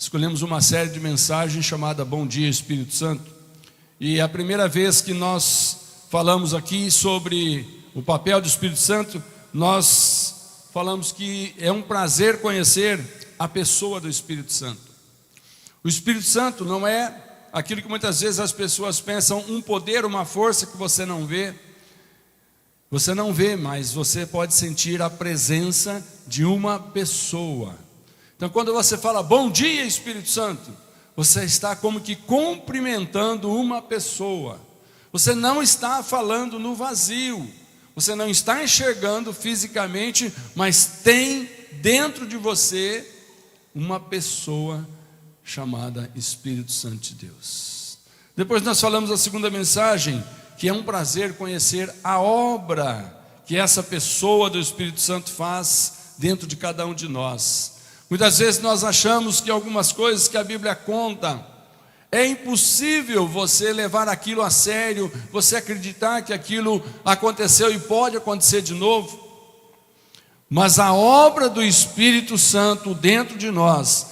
escolhemos uma série de mensagens chamada Bom Dia Espírito Santo. E a primeira vez que nós falamos aqui sobre o papel do Espírito Santo, nós falamos que é um prazer conhecer a pessoa do Espírito Santo. O Espírito Santo não é aquilo que muitas vezes as pessoas pensam, um poder, uma força que você não vê. Você não vê, mas você pode sentir a presença de uma pessoa. Então, quando você fala, bom dia Espírito Santo, você está como que cumprimentando uma pessoa. Você não está falando no vazio, você não está enxergando fisicamente, mas tem dentro de você uma pessoa chamada Espírito Santo de Deus. Depois nós falamos a segunda mensagem, que é um prazer conhecer a obra que essa pessoa do Espírito Santo faz dentro de cada um de nós. Muitas vezes nós achamos que algumas coisas que a Bíblia conta, é impossível você levar aquilo a sério, você acreditar que aquilo aconteceu e pode acontecer de novo. Mas a obra do Espírito Santo dentro de nós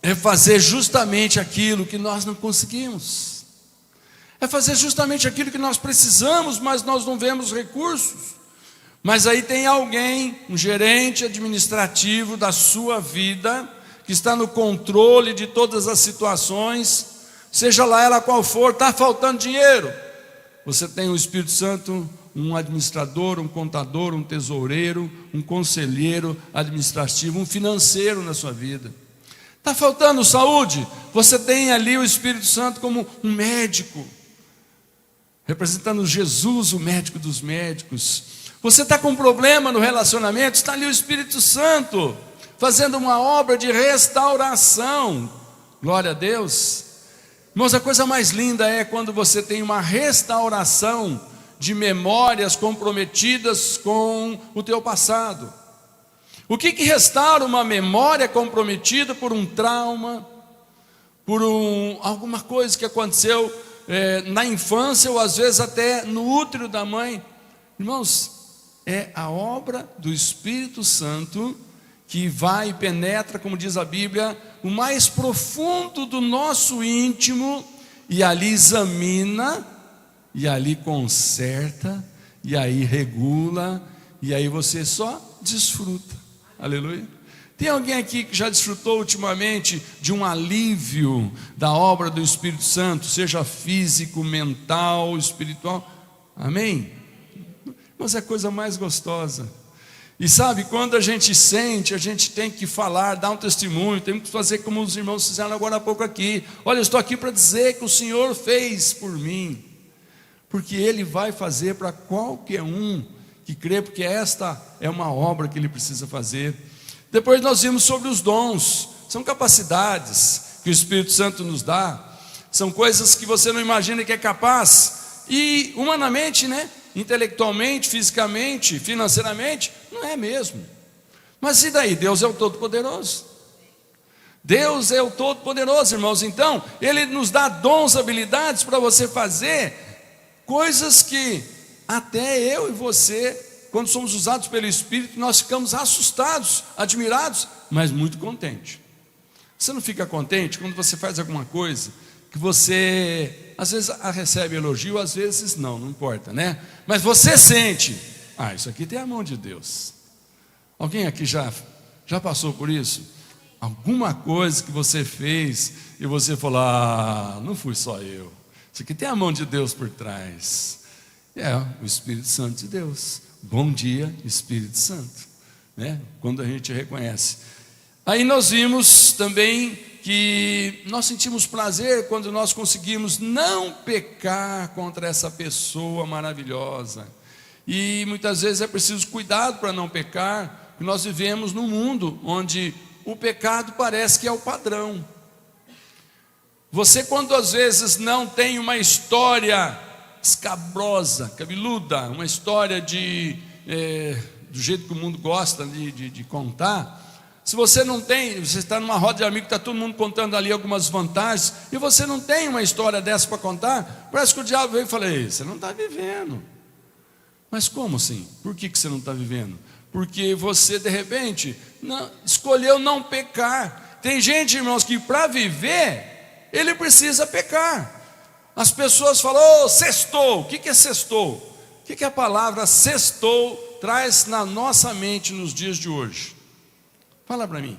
é fazer justamente aquilo que nós não conseguimos. É fazer justamente aquilo que nós precisamos, mas nós não vemos recursos. Mas aí tem alguém, um gerente administrativo da sua vida, que está no controle de todas as situações, seja lá ela qual for, está faltando dinheiro. Você tem o Espírito Santo, um administrador, um contador, um tesoureiro, um conselheiro administrativo, um financeiro na sua vida. Está faltando saúde, você tem ali o Espírito Santo como um médico, representando Jesus, o médico dos médicos. Você está com um problema no relacionamento, está ali o Espírito Santo, fazendo uma obra de restauração. Glória a Deus. Irmãos, a coisa mais linda é quando você tem uma restauração de memórias comprometidas com o teu passado. O que restaura uma memória comprometida por um trauma, por alguma coisa que aconteceu na infância ou às vezes até no útero da mãe? Irmãos, é a obra do Espírito Santo que vai e penetra, como diz a Bíblia, o mais profundo do nosso íntimo, e ali examina, e ali conserta, e aí regula, e aí você só desfruta. Aleluia. Tem alguém aqui que já desfrutou ultimamente de um alívio da obra do Espírito Santo, seja físico, mental, espiritual? Amém? Mas é a coisa mais gostosa. E sabe, quando a gente sente, a gente tem que falar, dar um testemunho, tem que fazer como os irmãos fizeram agora há pouco aqui. Olha, eu estou aqui para dizer que o Senhor fez por mim, porque Ele vai fazer para qualquer um que crê, porque esta é uma obra que Ele precisa fazer. Depois nós vimos sobre os dons, são capacidades que o Espírito Santo nos dá, são coisas que você não imagina que é capaz, e humanamente, intelectualmente, fisicamente, financeiramente, não é mesmo. Mas e daí? Deus é o Todo-Poderoso. Deus é o Todo-Poderoso, irmãos. Então, Ele nos dá dons, habilidades para você fazer coisas que até eu e você, quando somos usados pelo Espírito, nós ficamos assustados, admirados, mas muito contentes. Você não fica contente quando você faz alguma coisa que você, às vezes recebe elogio, às vezes não importa, mas você sente, isso aqui tem a mão de Deus. Alguém aqui já passou por isso? Alguma coisa que você fez e você falou, não fui só eu, isso aqui tem a mão de Deus por trás. É o Espírito Santo de Deus. Bom dia, Espírito Santo, quando a gente reconhece. Aí nós vimos também que nós sentimos prazer quando nós conseguimos não pecar contra essa pessoa maravilhosa. E muitas vezes é preciso cuidado para não pecar, porque nós vivemos num mundo onde o pecado parece que é o padrão. Você, quando às vezes não tem uma história escabrosa, cabeluda, uma história do jeito que o mundo gosta de contar, se você não tem, você está numa roda de amigos, está todo mundo contando ali algumas vantagens, e você não tem uma história dessa para contar, parece que o diabo veio e fala, você não está vivendo. Mas como assim? Por que você não está vivendo? Porque você de repente escolheu não pecar. Tem gente, irmãos, que para viver, ele precisa pecar. As pessoas falam, sextou. O que é sextou? O que a palavra sextou traz na nossa mente nos dias de hoje? Fala para mim.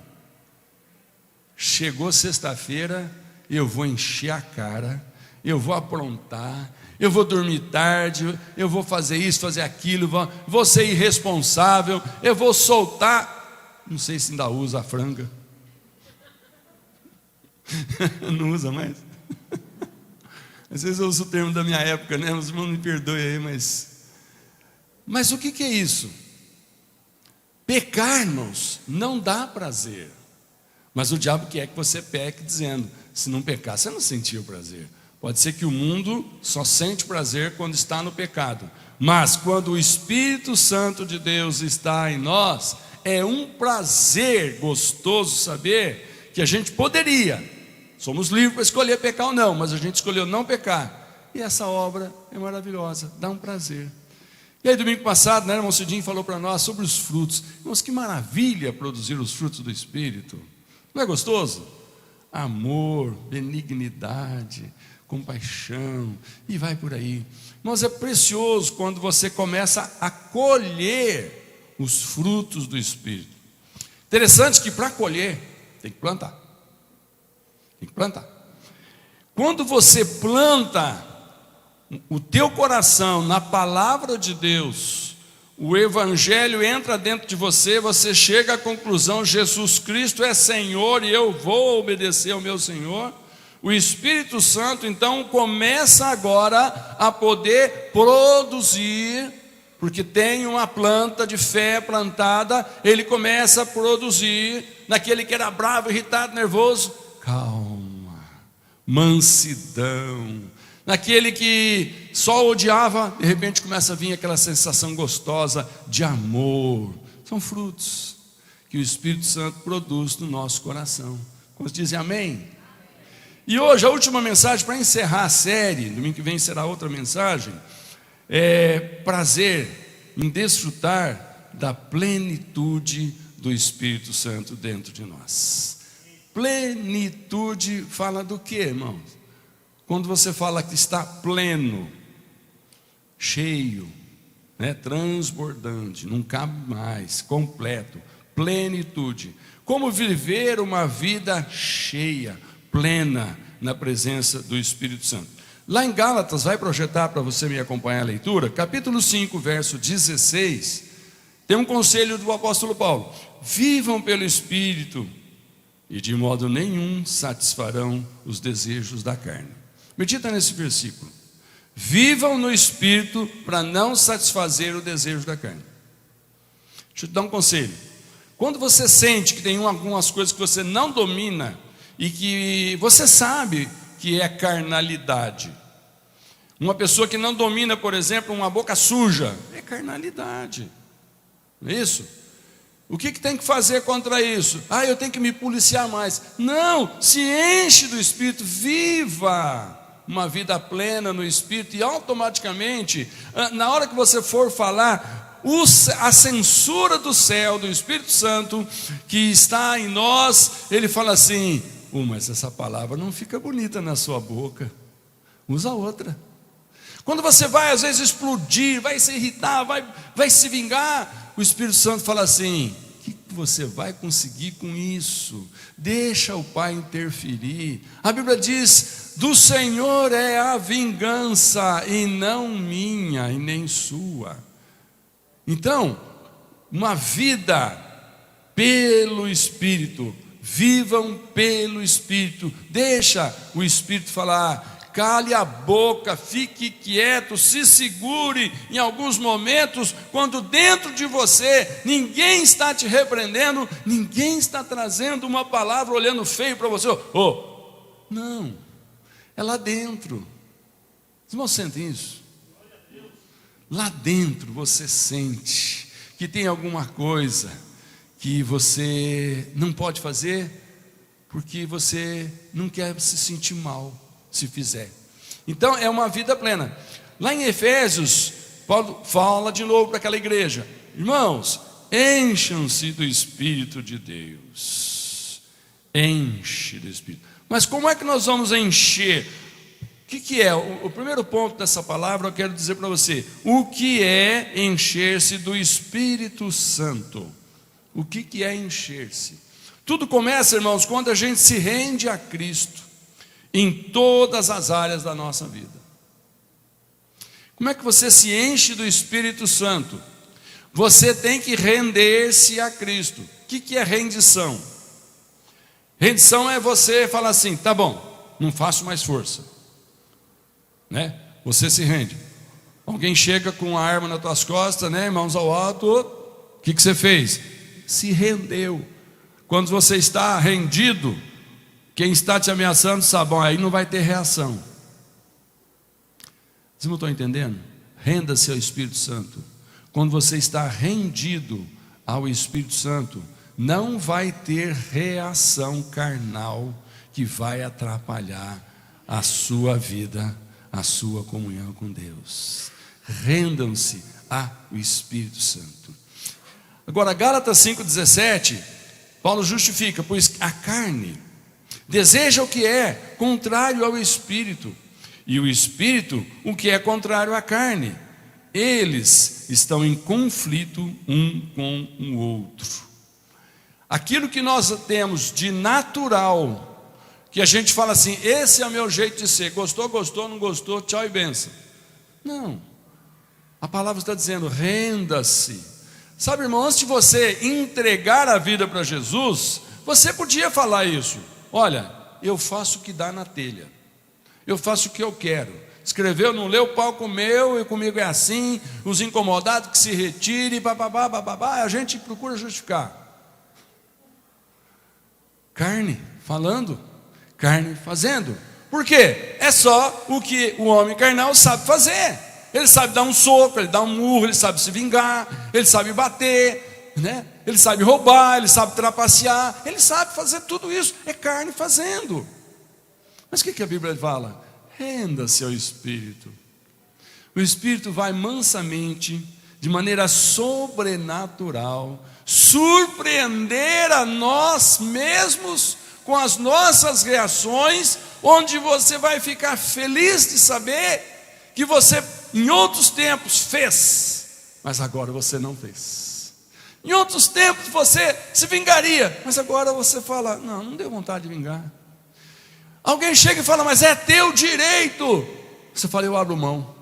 Chegou sexta-feira, eu vou encher a cara, eu vou aprontar, eu vou dormir tarde, eu vou fazer isso, fazer aquilo, vou ser irresponsável, eu vou soltar. Não sei se ainda usa a franga. Não usa mais? Às vezes eu uso o termo da minha época, né? Os irmãos me perdoem aí, mas o que é isso? Pecar, irmãos, não dá prazer. Mas o diabo quer que você peque, dizendo: se não pecar, você não sentiu prazer. Pode ser que o mundo só sente prazer quando está no pecado, mas quando o Espírito Santo de Deus está em nós, é um prazer gostoso saber que a gente poderia. Somos livres para escolher pecar ou não, mas a gente escolheu não pecar. E essa obra é maravilhosa, dá um prazer. E aí domingo passado, né, irmão Cidinho falou para nós sobre os frutos. Irmãos, que maravilha produzir os frutos do Espírito. Não é gostoso? Amor, benignidade, compaixão, e vai por aí. Irmãos, é precioso quando você começa a colher os frutos do Espírito. Interessante que para colher, tem que plantar. Tem que plantar. Quando você planta o teu coração na palavra de Deus, o Evangelho entra dentro de você, você chega à conclusão: Jesus Cristo é Senhor e eu vou obedecer ao meu Senhor. O Espírito Santo então começa agora a poder produzir, porque tem uma planta de fé plantada, ele começa a produzir naquele que era bravo, irritado, nervoso, calma, mansidão. Naquele que só odiava, de repente começa a vir aquela sensação gostosa de amor. São frutos que o Espírito Santo produz no nosso coração. Quantos dizem amém? E hoje a última mensagem para encerrar a série, domingo que vem será outra mensagem, é prazer em desfrutar da plenitude do Espírito Santo dentro de nós. Plenitude fala do que, irmãos? Quando você fala que está pleno, cheio, né, transbordante, não cabe mais, completo, plenitude. Como viver uma vida cheia, plena, na presença do Espírito Santo. Lá em Gálatas, vai projetar para você me acompanhar a leitura, capítulo 5, verso 16, tem um conselho do apóstolo Paulo: vivam pelo Espírito, e de modo nenhum satisfarão os desejos da carne. Medita nesse versículo. Vivam no Espírito para não satisfazer o desejo da carne. Deixa eu te dar um conselho. Quando você sente que tem algumas coisas que você não domina e que você sabe que é carnalidade. Uma pessoa que não domina, por exemplo, uma boca suja, é carnalidade. Não é isso? O que tem que fazer contra isso? Eu tenho que me policiar mais. Não, se enche do Espírito, viva uma vida plena no Espírito, e automaticamente, na hora que você for falar, a censura do céu, do Espírito Santo, que está em nós, ele fala assim: mas essa palavra não fica bonita na sua boca, usa outra. Quando você vai às vezes explodir, vai se irritar, vai se vingar, o Espírito Santo fala assim: o que você vai conseguir com isso? Deixa o Pai interferir. A Bíblia diz: do Senhor é a vingança, e não minha, e nem sua. Então, uma vida pelo Espírito, vivam pelo Espírito, deixa o Espírito falar. Cale a boca, fique quieto, se segure em alguns momentos, quando dentro de você ninguém está te repreendendo, ninguém está trazendo uma palavra olhando feio para você. Não, é lá dentro. Os irmãos sentem isso? Lá dentro você sente que tem alguma coisa que você não pode fazer, porque você não quer se sentir mal se fizer. Então é uma vida plena. Lá em Efésios, Paulo fala de novo para aquela igreja: irmãos, encham-se do Espírito de Deus. Enche do Espírito. Mas como é que nós vamos encher? O que é? O primeiro ponto dessa palavra eu quero dizer para você. O que é encher-se do Espírito Santo? O que é encher-se? Tudo começa, irmãos, quando a gente se rende a Cristo em todas as áreas da nossa vida. Como é que você se enche do Espírito Santo? Você tem que render-se a Cristo. O que é rendição? Rendição é você falar assim, tá bom, não faço mais força, né? Você se rende. Alguém chega com uma arma nas tuas costas, né? Mãos ao alto, o que você fez? Se rendeu. Quando você está rendido, quem está te ameaçando sabe, bom, aí não vai ter reação. Vocês não estão entendendo? Renda-se ao Espírito Santo. Quando você está rendido ao Espírito Santo, não vai ter reação carnal que vai atrapalhar a sua vida, a sua comunhão com Deus. Rendam-se ao Espírito Santo. Agora, Gálatas 5,17, Paulo justifica, pois a carne deseja o que é contrário ao Espírito, e o Espírito o que é contrário à carne. Eles estão em conflito um com o outro. Aquilo que nós temos de natural, que a gente fala assim, esse é o meu jeito de ser, gostou, gostou, não gostou, tchau e benção. Não, a palavra está dizendo, renda-se. Sabe, irmão, antes de você entregar a vida para Jesus, você podia falar isso, olha, eu faço o que dá na telha, eu faço o que eu quero. Escreveu, não leu, o palco meu, e comigo é assim, os incomodados que se retirem, bababá, bababá, a gente procura justificar. Carne falando, carne fazendo. Por quê? É só o que o homem carnal sabe fazer. Ele sabe dar um soco, ele dá um murro, ele sabe se vingar, ele sabe bater, né? Ele sabe roubar, ele sabe trapacear, ele sabe fazer tudo isso. É carne fazendo. Mas o que a Bíblia fala? Renda-se ao Espírito. O Espírito vai mansamente, de maneira sobrenatural, surpreender a nós mesmos com as nossas reações, onde você vai ficar feliz de saber que você em outros tempos fez, mas agora você não fez. Em outros tempos você se vingaria, mas agora você fala, não deu vontade de vingar. Alguém chega e fala, mas é teu direito. Você fala, eu abro mão.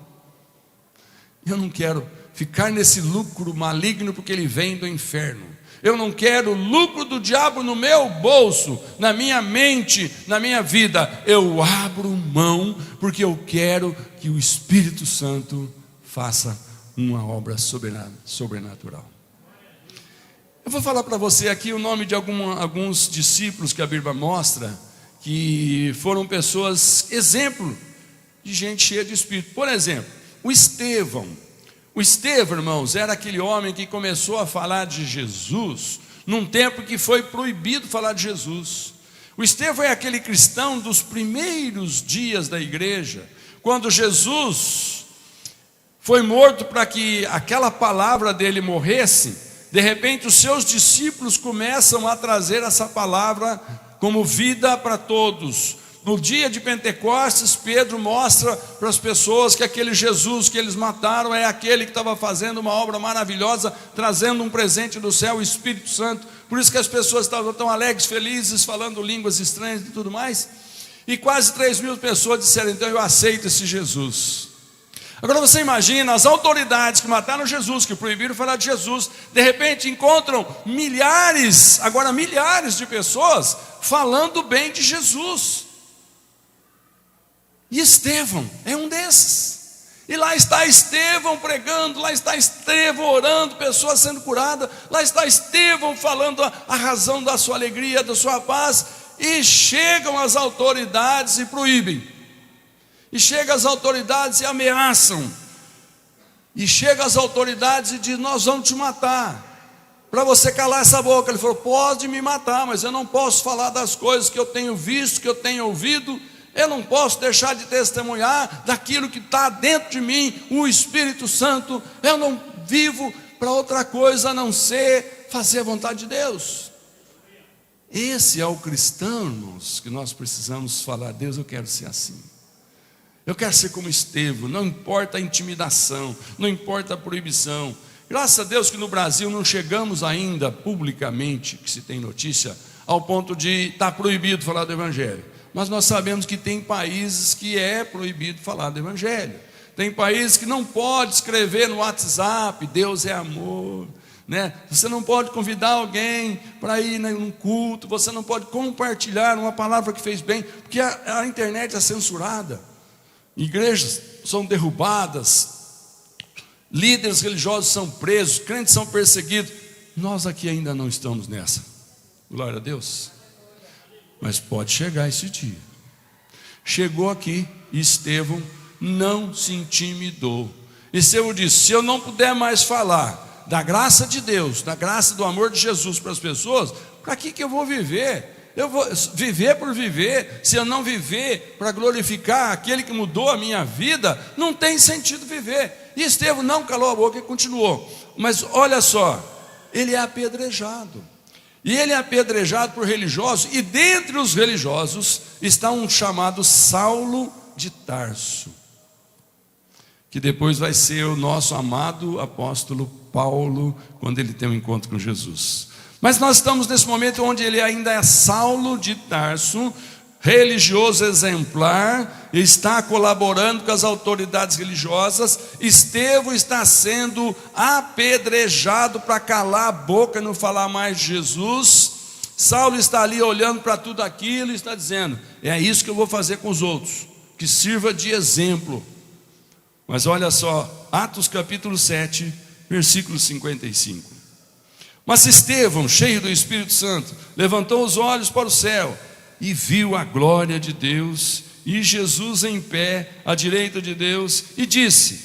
Eu não quero ficar nesse lucro maligno, porque ele vem do inferno. Eu não quero o lucro do diabo no meu bolso, na minha mente, na minha vida. Eu abro mão, porque eu quero que o Espírito Santo faça uma obra sobrenatural. Eu vou falar para você aqui o nome de alguns discípulos que a Bíblia mostra, que foram pessoas, exemplo de gente cheia de Espírito. Por exemplo, o Estevão. O Estevão, irmãos, era aquele homem que começou a falar de Jesus num tempo que foi proibido falar de Jesus. O Estevão é aquele cristão dos primeiros dias da igreja, quando Jesus foi morto para que aquela palavra dele morresse. De repente os seus discípulos começam a trazer essa palavra como vida para todos. No dia de Pentecostes, Pedro mostra para as pessoas que aquele Jesus que eles mataram é aquele que estava fazendo uma obra maravilhosa, trazendo um presente do céu, o Espírito Santo. Por isso que as pessoas estavam tão alegres, felizes, falando línguas estranhas e tudo mais. E quase 3.000 pessoas disseram, então eu aceito esse Jesus. Agora você imagina, as autoridades que mataram Jesus, que proibiram falar de Jesus, de repente encontram milhares de pessoas falando bem de Jesus. E Estevão é um desses. E lá está Estevão pregando, lá está Estevão orando, pessoas sendo curadas, lá está Estevão falando a razão da sua alegria, da sua paz. E chegam as autoridades e proíbem. E chegam as autoridades e ameaçam. E chegam as autoridades e dizem, nós vamos te matar. Para você calar essa boca. Ele falou, pode me matar, mas eu não posso falar das coisas que eu tenho visto, que eu tenho ouvido. Eu não posso deixar de testemunhar daquilo que está dentro de mim, o Espírito Santo. Eu não vivo para outra coisa a não ser fazer a vontade de Deus. Esse é o cristão, irmãos, que nós precisamos falar: Deus, eu quero ser assim. Eu quero ser como Estevão, não importa a intimidação, não importa a proibição. Graças a Deus que no Brasil não chegamos ainda publicamente, que se tem notícia, ao ponto de estar proibido falar do Evangelho. Mas nós sabemos que tem países que é proibido falar do Evangelho. Tem países que não pode escrever no WhatsApp: Deus é amor, né? Você não pode convidar alguém para ir num culto, você não pode compartilhar uma palavra que fez bem, porque a internet é censurada. Igrejas são derrubadas, líderes religiosos são presos, crentes são perseguidos. Nós aqui ainda não estamos nessa, glória a Deus. Mas pode chegar esse dia. Chegou aqui e Estevão não se intimidou. Estevão disse: se eu não puder mais falar da graça de Deus, da graça do amor de Jesus para as pessoas, para que eu vou viver? Eu vou viver por viver. Se eu não viver para glorificar aquele que mudou a minha vida, não tem sentido viver. E Estevão não calou a boca e continuou. Mas olha só, ele é apedrejado. E ele é apedrejado por religiosos. E dentre os religiosos está um chamado Saulo de Tarso, que depois vai ser o nosso amado apóstolo Paulo, quando ele tem um encontro com Jesus. Mas nós estamos nesse momento onde ele ainda é Saulo de Tarso, religioso exemplar, está colaborando com as autoridades religiosas. Estevão está sendo apedrejado para calar a boca e não falar mais de Jesus. Saulo está ali olhando para tudo aquilo e está dizendo: é isso que eu vou fazer com os outros, que sirva de exemplo. Mas olha só, Atos capítulo 7, versículo 55. Mas Estevão, cheio do Espírito Santo, levantou os olhos para o céu e viu a glória de Deus e Jesus em pé à direita de Deus, e disse: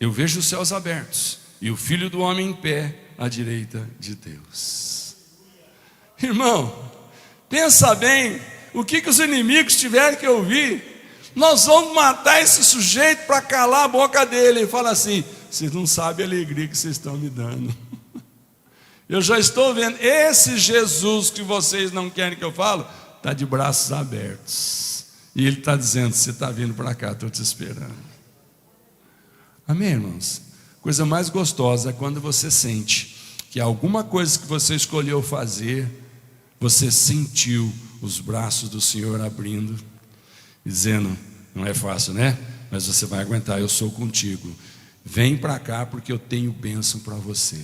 eu vejo os céus abertos e o Filho do Homem em pé à direita de Deus. Irmão, pensa bem o que os inimigos tiveram que ouvir. Nós vamos matar esse sujeito para calar a boca dele. E fala assim: vocês não sabem a alegria que vocês estão me dando. Eu já estou vendo, esse Jesus que vocês não querem que eu falo, está de braços abertos. E ele está dizendo: você está vindo para cá, estou te esperando. Amém, irmãos? Coisa mais gostosa é quando você sente que alguma coisa que você escolheu fazer, você sentiu os braços do Senhor abrindo, dizendo: não é fácil, né? Mas você vai aguentar, eu sou contigo. Vem para cá porque eu tenho bênção para você.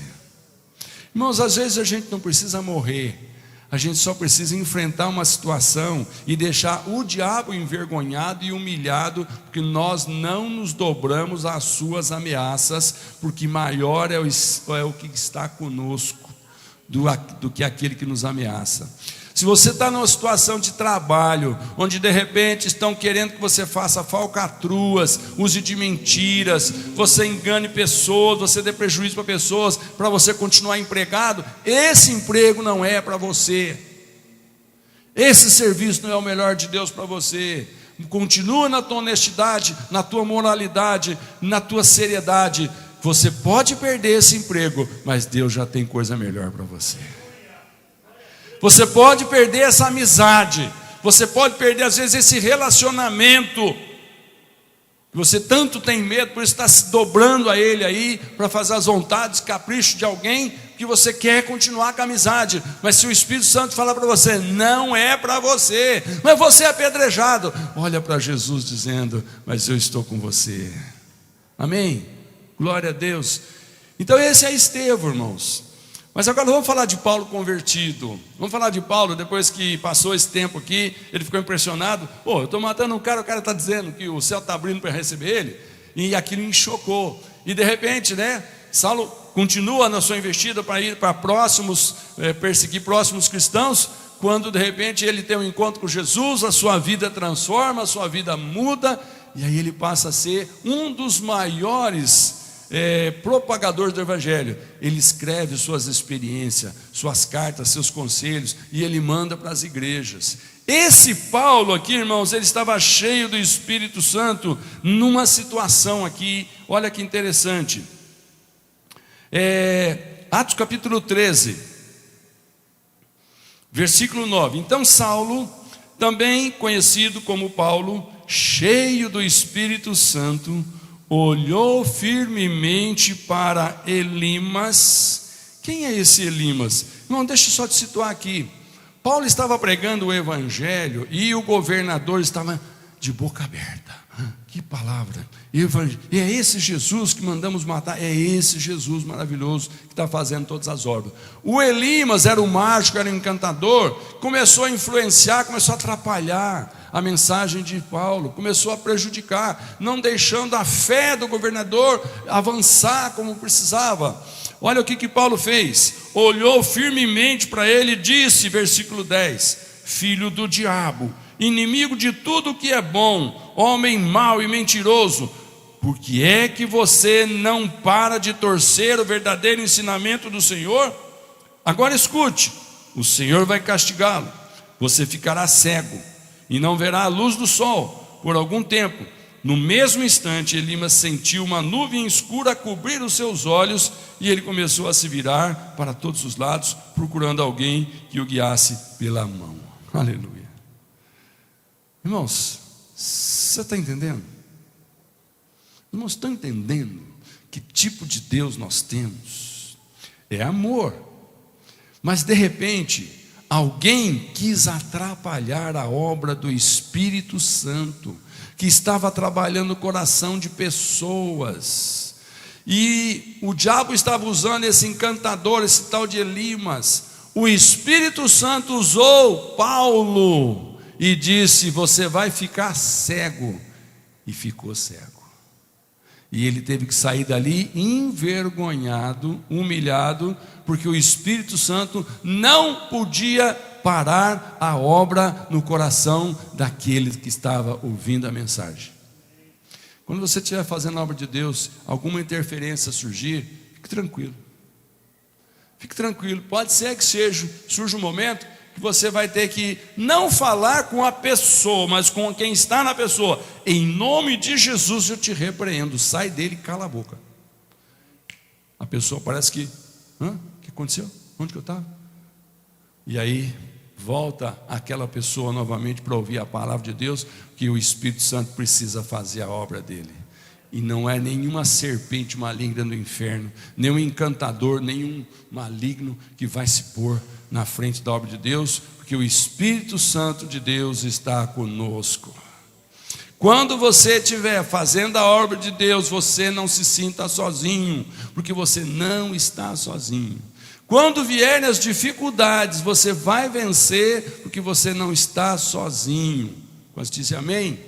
Irmãos, às vezes a gente não precisa morrer, a gente só precisa enfrentar uma situação e deixar o diabo envergonhado e humilhado, porque nós não nos dobramos às suas ameaças, porque maior é o que está conosco do que aquele que nos ameaça. Se você está numa situação de trabalho, onde de repente estão querendo que você faça falcatruas, use de mentiras, você engane pessoas, você dê prejuízo para pessoas, para você continuar empregado, esse emprego não é para você. Esse serviço não é o melhor de Deus para você. Continua na tua honestidade, na tua moralidade, na tua seriedade. Você pode perder esse emprego, mas Deus já tem coisa melhor para você. Você pode perder essa amizade, você pode perder às vezes esse relacionamento, que você tanto tem medo, por isso está se dobrando a ele aí, para fazer as vontades, capricho de alguém, que você quer continuar com a amizade. Mas se o Espírito Santo falar para você: não é para você, mas você é apedrejado, olha para Jesus dizendo: mas eu estou com você. Amém? Glória a Deus. Então esse é Estevão, irmãos. Mas agora vamos falar de Paulo convertido. Vamos falar de Paulo, depois que passou esse tempo aqui, ele ficou impressionado. Eu estou matando um cara, o cara está dizendo que o céu está abrindo para receber ele, e aquilo me chocou. E de repente, né, Saulo continua na sua investida para ir para perseguir próximos cristãos, quando de repente ele tem um encontro com Jesus, a sua vida transforma, a sua vida muda, e aí ele passa a ser um dos maiores propagador do Evangelho. Ele escreve suas experiências, suas cartas, seus conselhos, e ele manda para as igrejas. Esse Paulo aqui, irmãos, ele estava cheio do Espírito Santo, numa situação aqui, olha que interessante. Atos capítulo 13, Versículo 9: Então Saulo, também conhecido como Paulo, cheio do Espírito Santo, olhou firmemente para Elimas. Quem é esse Elimas? Irmão, deixa eu só te situar aqui. Paulo estava pregando o evangelho e o governador estava de boca aberta. Que palavra! E é esse Jesus que mandamos matar, é esse Jesus maravilhoso que está fazendo todas as obras. O Elimas era o mágico, era o encantador, começou a influenciar, começou a atrapalhar a mensagem de Paulo, começou a prejudicar, não deixando a fé do governador avançar como precisava. Olha o que Paulo fez: olhou firmemente para ele e disse, versículo 10: filho do diabo, inimigo de tudo que é bom, homem mau e mentiroso, por que é que você não para de torcer o verdadeiro ensinamento do Senhor? Agora escute: o Senhor vai castigá-lo, você ficará cego e não verá a luz do sol por algum tempo. No mesmo instante, Elimas sentiu uma nuvem escura cobrir os seus olhos e ele começou a se virar para todos os lados, procurando alguém que o guiasse pela mão. Aleluia. Irmãos, você está entendendo? Irmãos, estão entendendo que tipo de Deus nós temos? É amor. Mas de repente, alguém quis atrapalhar a obra do Espírito Santo, que estava trabalhando no coração de pessoas, e o diabo estava usando esse encantador, esse tal de Elimas. O Espírito Santo usou Paulo e disse: você vai ficar cego. E ficou cego. E ele teve que sair dali envergonhado, humilhado, porque o Espírito Santo não podia parar a obra no coração daquele que estava ouvindo a mensagem. Quando você estiver fazendo a obra de Deus, alguma interferência surgir, fique tranquilo. Fique tranquilo. Pode ser que surja um momento que você vai ter que não falar com a pessoa, mas com quem está na pessoa. Em nome de Jesus eu te repreendo. Sai dele e cala a boca. A pessoa parece que: o que aconteceu? Onde que eu estava? E aí volta aquela pessoa novamente para ouvir a palavra de Deus, que o Espírito Santo precisa fazer a obra dele. E não é nenhuma serpente maligna do inferno, nenhum encantador, nenhum maligno que vai se pôr na frente da obra de Deus, porque o Espírito Santo de Deus está conosco. Quando você estiver fazendo a obra de Deus, você não se sinta sozinho, porque você não está sozinho. Quando vierem as dificuldades, você vai vencer, porque você não está sozinho. Posso dizer amém?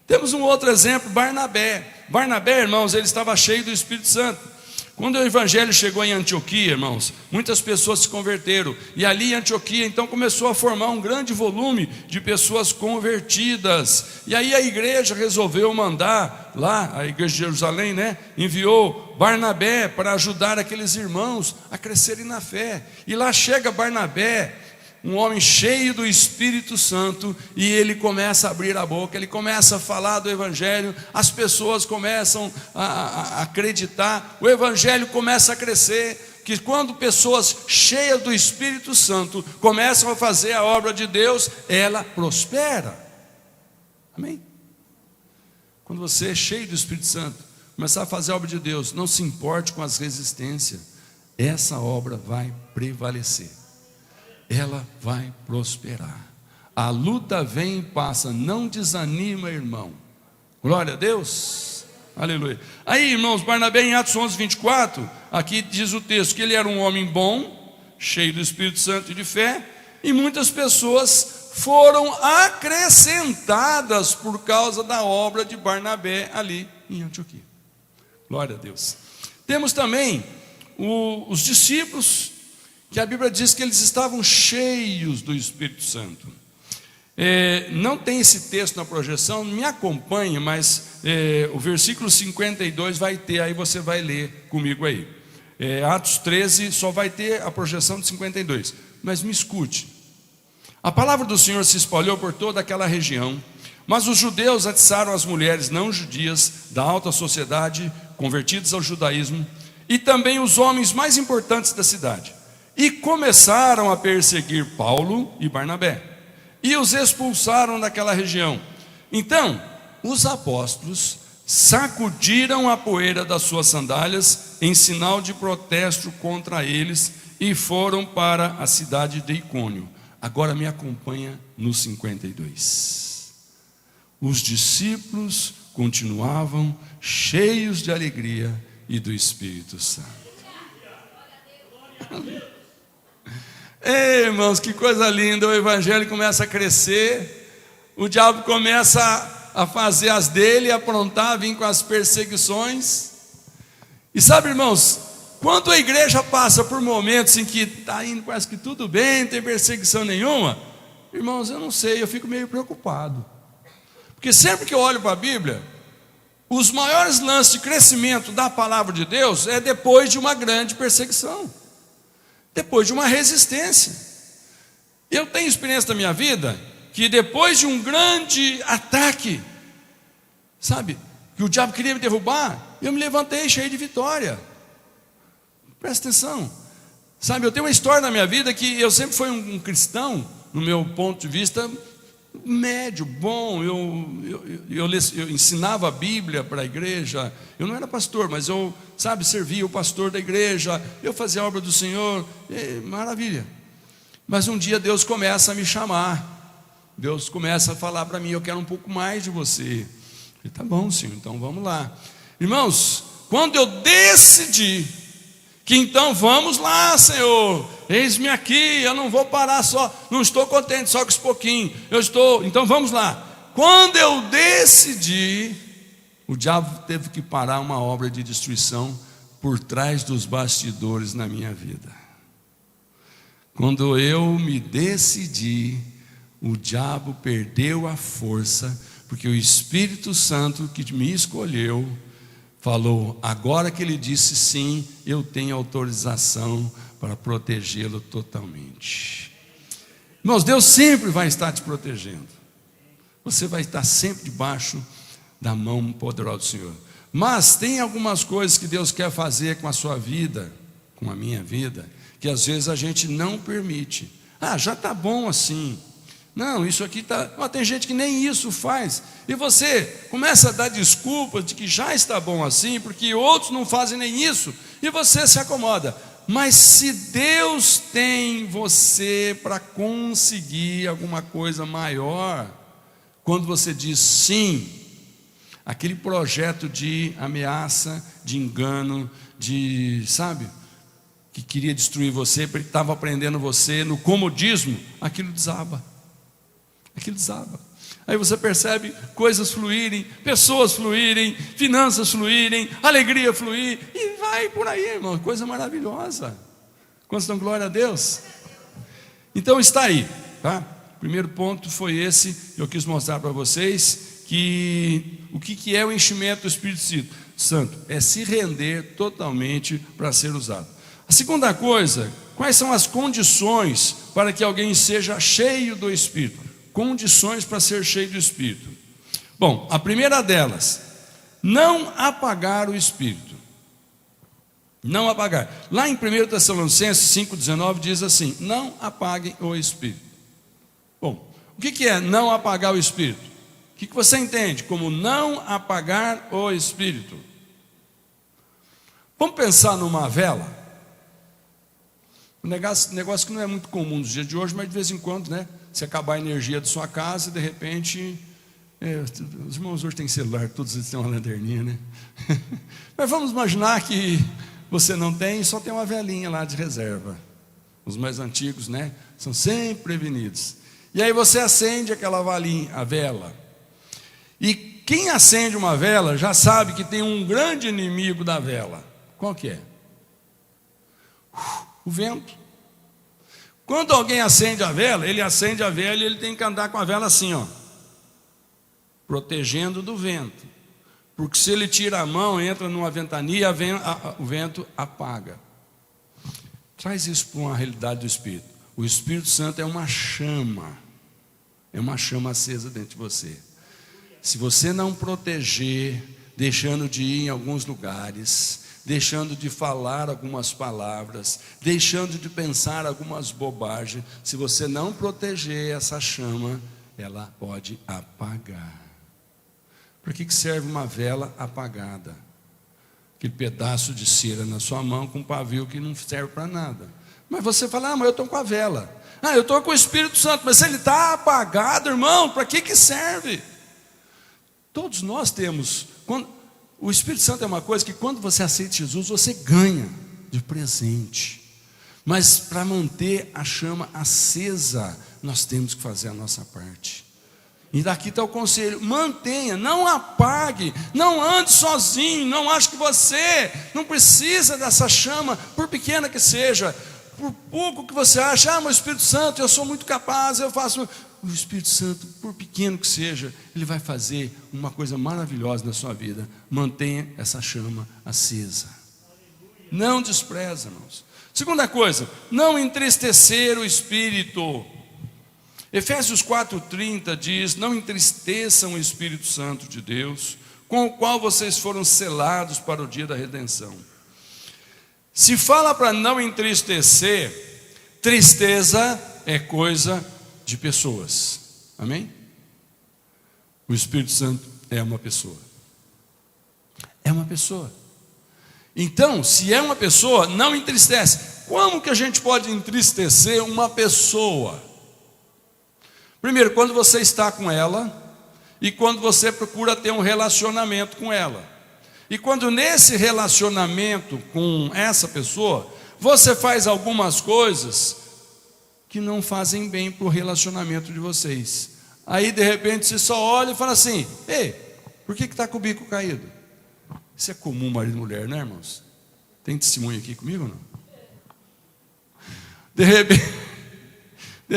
Temos um outro exemplo, Barnabé. Barnabé, irmãos, ele estava cheio do Espírito Santo. Quando o evangelho chegou em Antioquia, irmãos, muitas pessoas se converteram. E ali em Antioquia, então, começou a formar um grande volume de pessoas convertidas. E aí a igreja resolveu mandar lá, a igreja de Jerusalém, enviou Barnabé para ajudar aqueles irmãos a crescerem na fé. E lá chega Barnabé, um homem cheio do Espírito Santo, e ele começa a abrir a boca, ele começa a falar do evangelho, as pessoas começam a acreditar, o evangelho começa a crescer, que quando pessoas cheias do Espírito Santo começam a fazer a obra de Deus, ela prospera. Amém? Quando você é cheio do Espírito Santo, começar a fazer a obra de Deus, não se importe com as resistências, essa obra vai prevalecer. Ela vai prosperar. A luta vem e passa, não desanima, irmão. Glória a Deus. Aleluia. Aí, irmãos, Barnabé em Atos 11, 24, aqui diz o texto que ele era um homem bom, cheio do Espírito Santo e de fé, e muitas pessoas foram acrescentadas por causa da obra de Barnabé ali em Antioquia. Glória a Deus. Temos também os discípulos, que a Bíblia diz que eles estavam cheios do Espírito Santo. Não tem esse texto na projeção, me acompanhe, mas o versículo 52 vai ter, aí você vai ler comigo aí. Atos 13 só vai ter a projeção de 52, mas me escute. A palavra do Senhor se espalhou por toda aquela região, mas os judeus atiçaram as mulheres não judias da alta sociedade, convertidas ao judaísmo, e também os homens mais importantes da cidade. e começaram a perseguir Paulo e Barnabé, e os expulsaram daquela região. Então, os apóstolos sacudiram a poeira das suas sandálias em sinal de protesto contra eles e foram para a cidade de Icônio. Agora me acompanha no 52. Os discípulos continuavam cheios de alegria e do Espírito Santo. Ei, irmãos, que coisa linda! O evangelho começa a crescer, o diabo começa a fazer as dele, aprontar, vir com as perseguições. E sabe, irmãos, quando a igreja passa por momentos em que está indo quase que tudo bem, não tem perseguição nenhuma, irmãos, eu não sei, eu fico meio preocupado. Porque sempre que eu olho para a Bíblia, os maiores lances de crescimento da palavra de Deus é depois de uma grande perseguição, depois de uma resistência. Eu tenho experiência da minha vida que depois de um grande ataque, sabe, que o diabo queria me derrubar, eu me levantei cheio de vitória. Presta atenção, sabe, eu tenho uma história na minha vida que eu sempre fui um cristão, no meu ponto de vista, médio, bom. Eu ensinava a Bíblia para a igreja. Eu não era pastor, mas eu, sabe, servia o pastor da igreja, eu fazia a obra do Senhor, maravilha. Mas um dia Deus começa a me chamar, Deus começa a falar para mim: eu quero um pouco mais de você. Eu falei: tá bom, Senhor, então vamos lá. Irmãos, quando eu decidi que então vamos lá, Senhor, eis-me aqui, eu não vou parar só, não estou contente só com esse pouquinho, então vamos lá. Quando eu decidi, o diabo teve que parar uma obra de destruição por trás dos bastidores na minha vida. Quando eu me decidi, o diabo perdeu a força, porque o Espírito Santo que me escolheu falou: agora que ele disse sim, eu tenho autorização para protegê-lo totalmente. Irmãos, Deus sempre vai estar te protegendo. Você vai estar sempre debaixo da mão poderosa do Senhor. Mas tem algumas coisas que Deus quer fazer com a sua vida, com a minha vida, que às vezes a gente não permite. Já está bom assim. Não, isso aqui está... tem gente que nem isso faz. E você começa a dar desculpas de que já está bom assim, porque outros não fazem nem isso, e você se acomoda. Mas se Deus tem você para conseguir alguma coisa maior, quando você diz sim, aquele projeto de ameaça, de engano, de, sabe, que queria destruir você, porque estava prendendo você no comodismo, aquilo desaba. Aquilo desaba. Aí você percebe coisas fluírem, pessoas fluírem, finanças fluírem, alegria fluir, e vai por aí, irmão, coisa maravilhosa. Quantos dão glória a Deus? Então está aí, tá? Primeiro ponto foi esse, eu quis mostrar para vocês que o que é o enchimento do Espírito Santo? É se render totalmente para ser usado. A segunda coisa, quais são as condições para que alguém seja cheio do Espírito? Condições para ser cheio do Espírito. Bom, a primeira delas, não apagar o Espírito. Não apagar. Lá em 1 Tessalonicenses 5,19 diz assim: não apaguem o Espírito. Bom, o que é não apagar o Espírito? O que você entende como não apagar o Espírito? Vamos pensar numa vela. Um negócio que não é muito comum nos dias de hoje, mas de vez em quando, né? Se acabar a energia da sua casa, de repente, os irmãos hoje têm celular, todos eles têm uma lanterninha, né? Mas vamos imaginar que você não tem, só tem uma velinha lá de reserva. Os mais antigos, né, são sempre prevenidos. E aí você acende aquela velinha, a vela. E quem acende uma vela já sabe que tem um grande inimigo da vela. Qual que é? O vento. Quando alguém acende a vela, ele acende a vela e ele tem que andar com a vela assim, ó, protegendo do vento. Porque se ele tira a mão, entra numa ventania, o vento apaga. Traz isso para uma realidade do Espírito. O Espírito Santo é uma chama acesa dentro de você. Se você não proteger, deixando de ir em alguns lugares, deixando de falar algumas palavras, deixando de pensar algumas bobagens. Se você não proteger essa chama, ela pode apagar. Para que serve uma vela apagada? Aquele pedaço de cera na sua mão com um pavio que não serve para nada. Mas você fala, mas eu estou com a vela. Eu estou com o Espírito Santo, mas se ele está apagado, irmão, para que serve? Todos nós temos. O Espírito Santo é uma coisa que quando você aceita Jesus, você ganha de presente. Mas para manter a chama acesa, nós temos que fazer a nossa parte. E daqui está o conselho: mantenha, não apague, não ande sozinho, não ache que você não precisa dessa chama, por pequena que seja, por pouco que você acha, meu Espírito Santo, eu sou muito capaz, eu faço. O Espírito Santo, por pequeno que seja, ele vai fazer uma coisa maravilhosa na sua vida. Mantenha essa chama acesa. Não despreza, irmãos. Segunda coisa, não entristecer o Espírito. Efésios 4:30 diz: não entristeçam o Espírito Santo de Deus, com o qual vocês foram selados para o dia da redenção. Se fala para não entristecer, tristeza é coisa de pessoas, amém? O Espírito Santo é uma pessoa. É uma pessoa. Então, se é uma pessoa, não entristece. Como que a gente pode entristecer uma pessoa? Primeiro, quando você está com ela e quando você procura ter um relacionamento com ela. E quando nesse relacionamento com essa pessoa, você faz algumas coisas que não fazem bem para o relacionamento de vocês. Aí de repente você só olha e fala assim: ei, por que está com o bico caído? Isso é comum, marido e mulher, né, irmãos? Tem testemunho aqui comigo ou não? De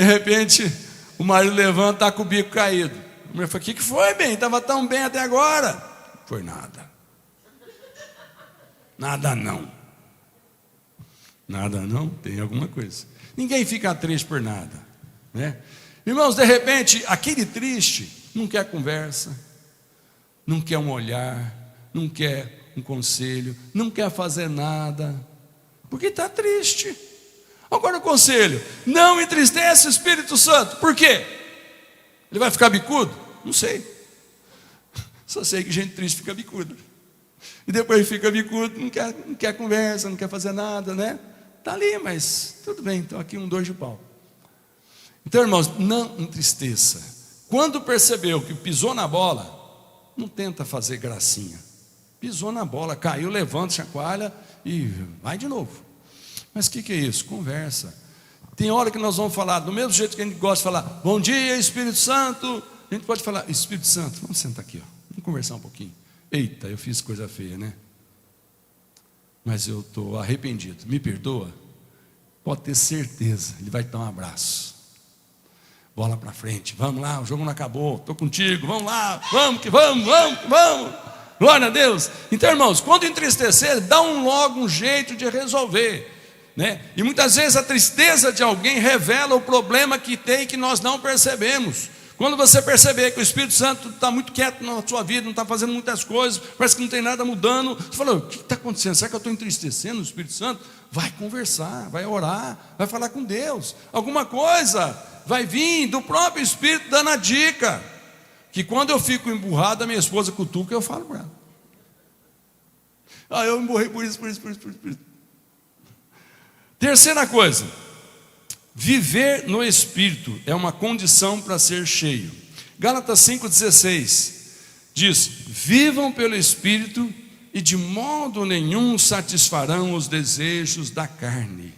repente o marido levanta, está com o bico caído. A mulher fala: o que foi, bem? Estava tão bem até agora. Foi nada. Nada não. Nada não, tem alguma coisa. Ninguém fica triste por nada, né? Irmãos, de repente, aquele triste não quer conversa, não quer um olhar, não quer um conselho, não quer fazer nada, porque está triste. Agora o conselho: não entristece o Espírito Santo. Por quê? Ele vai ficar bicudo? Não sei. Só sei que gente triste fica bicuda. E depois fica bicudo, não quer conversa, não quer fazer nada, né? Está ali, mas tudo bem, então aqui um 2 de pau. Então, irmãos, não entristeça. Quando percebeu que pisou na bola, não tenta fazer gracinha. Pisou na bola, caiu, levanta, chacoalha e vai de novo. Mas o que é isso? Conversa. Tem hora que nós vamos falar, do mesmo jeito que a gente gosta de falar: bom dia, Espírito Santo. A gente pode falar: Espírito Santo, vamos sentar aqui, ó. Vamos conversar um pouquinho. Eita, eu fiz coisa feia, né? Mas eu estou arrependido, me perdoa? Pode ter certeza, ele vai te dar um abraço. Bola para frente, vamos lá, o jogo não acabou, estou contigo, vamos lá, vamos que vamos, glória a Deus. Então, irmãos, quando entristecer, dá logo um jeito de resolver, né? E muitas vezes a tristeza de alguém revela o problema que tem, que nós não percebemos. Quando você perceber que o Espírito Santo está muito quieto na sua vida, não está fazendo muitas coisas, parece que não tem nada mudando, você fala: o que está acontecendo? Será que eu estou entristecendo o Espírito Santo? Vai conversar, vai orar, vai falar com Deus. Alguma coisa vai vir do próprio Espírito dando a dica. Que quando eu fico emburrado, a minha esposa cutuca, eu falo para ela: eu emburrei por isso. Terceira coisa: viver no Espírito é uma condição para ser cheio. Gálatas 5,16 diz: vivam pelo Espírito e de modo nenhum satisfarão os desejos da carne.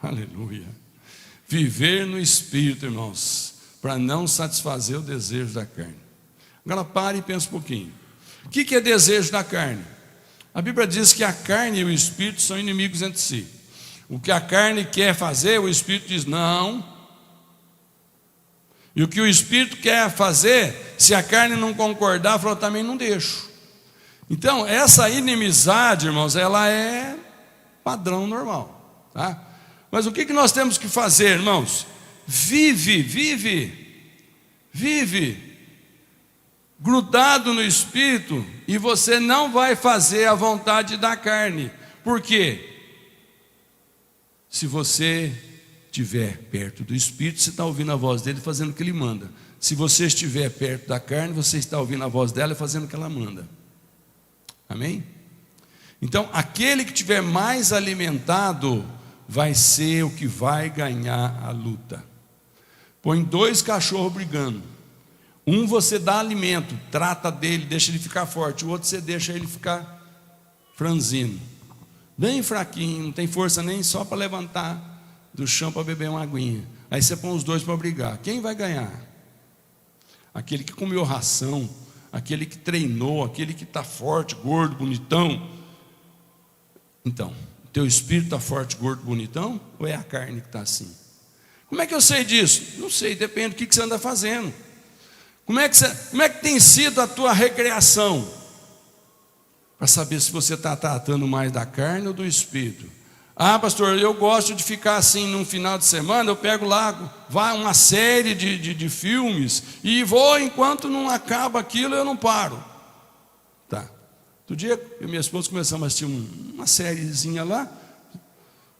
Aleluia. Viver no Espírito, irmãos, para não satisfazer o desejo da carne. Agora pare e pense um pouquinho. O que é desejo da carne? A Bíblia diz que a carne e o Espírito são inimigos entre si. O que a carne quer fazer, o Espírito diz não. E o que o Espírito quer fazer, se a carne não concordar, fala: também não deixo. Então, essa inimizade, irmãos, ela é padrão normal, tá? Mas o que nós temos que fazer, irmãos? Vive grudado no Espírito, e você não vai fazer a vontade da carne. Por quê? Se você estiver perto do Espírito, você está ouvindo a voz dele fazendo o que ele manda. Se você estiver perto da carne, você está ouvindo a voz dela e fazendo o que ela manda. Amém? Então, aquele que estiver mais alimentado vai ser o que vai ganhar a luta. Põe 2 cachorros brigando. Um você dá alimento, trata dele, deixa ele ficar forte. O outro você deixa ele ficar franzino, bem fraquinho, não tem força nem só para levantar do chão para beber uma aguinha. Aí você põe os 2 para brigar. Quem vai ganhar? Aquele que comeu ração, aquele que treinou, aquele que está forte, gordo, bonitão. Então, teu espírito está forte, gordo, bonitão? Ou é a carne que está assim? Como é que eu sei disso? Não sei, depende do que você anda fazendo. Como é que tem sido a tua recreação? Para saber se você está tratando mais da carne ou do espírito. Ah, pastor, eu gosto de ficar assim num final de semana, eu pego lá, vai uma série de filmes, e vou enquanto não acaba aquilo, eu não paro. Tá. Outro dia, eu e minha esposa começamos a assistir uma sériezinha lá,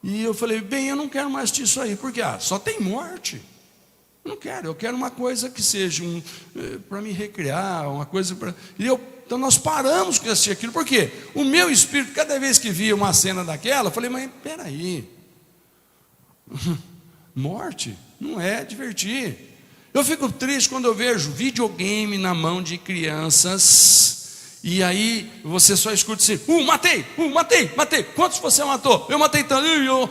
e eu falei, bem, eu não quero mais assistir isso aí, porque só tem morte. Eu não quero, eu quero uma coisa que seja para me recrear, uma coisa para... Então nós paramos de assistir aquilo, por quê? O meu espírito, cada vez que via uma cena daquela, eu falei, mas peraí, morte não é divertir. Eu fico triste quando eu vejo videogame na mão de crianças, e aí você só escuta assim, matei, quantos você matou? Eu matei tanto,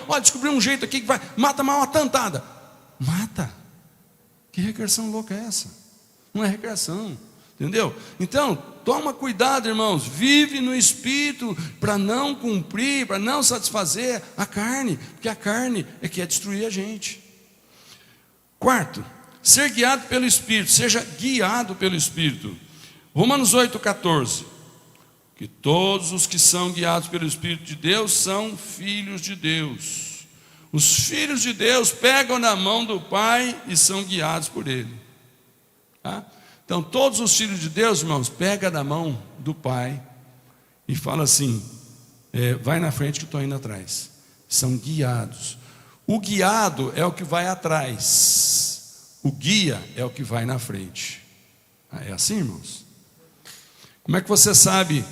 olha, descobri um jeito aqui que vai, mata mais uma tantada. Mata. Que recreação louca é essa? Não é recreação, entendeu? Então, toma cuidado, irmãos, vive no Espírito, para não cumprir, para não satisfazer a carne, porque a carne é que quer destruir a gente. Quarto, ser guiado pelo Espírito, seja guiado pelo Espírito. Romanos 8,14, que todos os que são guiados pelo Espírito de Deus são filhos de Deus. Os filhos de Deus pegam na mão do Pai e são guiados por Ele. Tá? Então, todos os filhos de Deus, irmãos, pegam na mão do Pai e falam assim, vai na frente que eu estou indo atrás. São guiados. O guiado é o que vai atrás. O guia é o que vai na frente. É assim, irmãos? Como é que você sabe,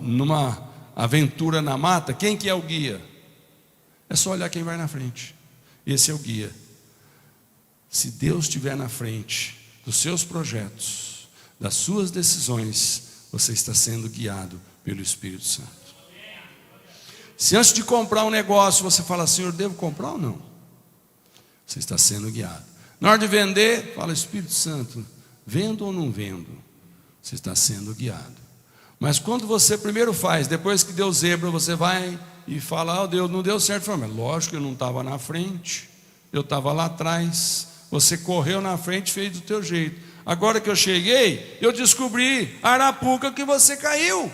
numa aventura na mata, quem que é o guia? É só olhar quem vai na frente. Esse é o guia. Se Deus estiver na frente dos seus projetos, das suas decisões, você está sendo guiado pelo Espírito Santo. Se antes de comprar um negócio você fala, Senhor, devo comprar ou não? Você está sendo guiado. Na hora de vender, fala, Espírito Santo, vendo ou não vendo? Você está sendo guiado. Mas quando você primeiro faz, depois que deu zebra, você vai e fala, Deus, não deu certo. Fala, mas lógico que eu não estava na frente, eu estava lá atrás. Você correu na frente e fez do teu jeito. Agora que eu cheguei, eu descobri a arapuca que você caiu.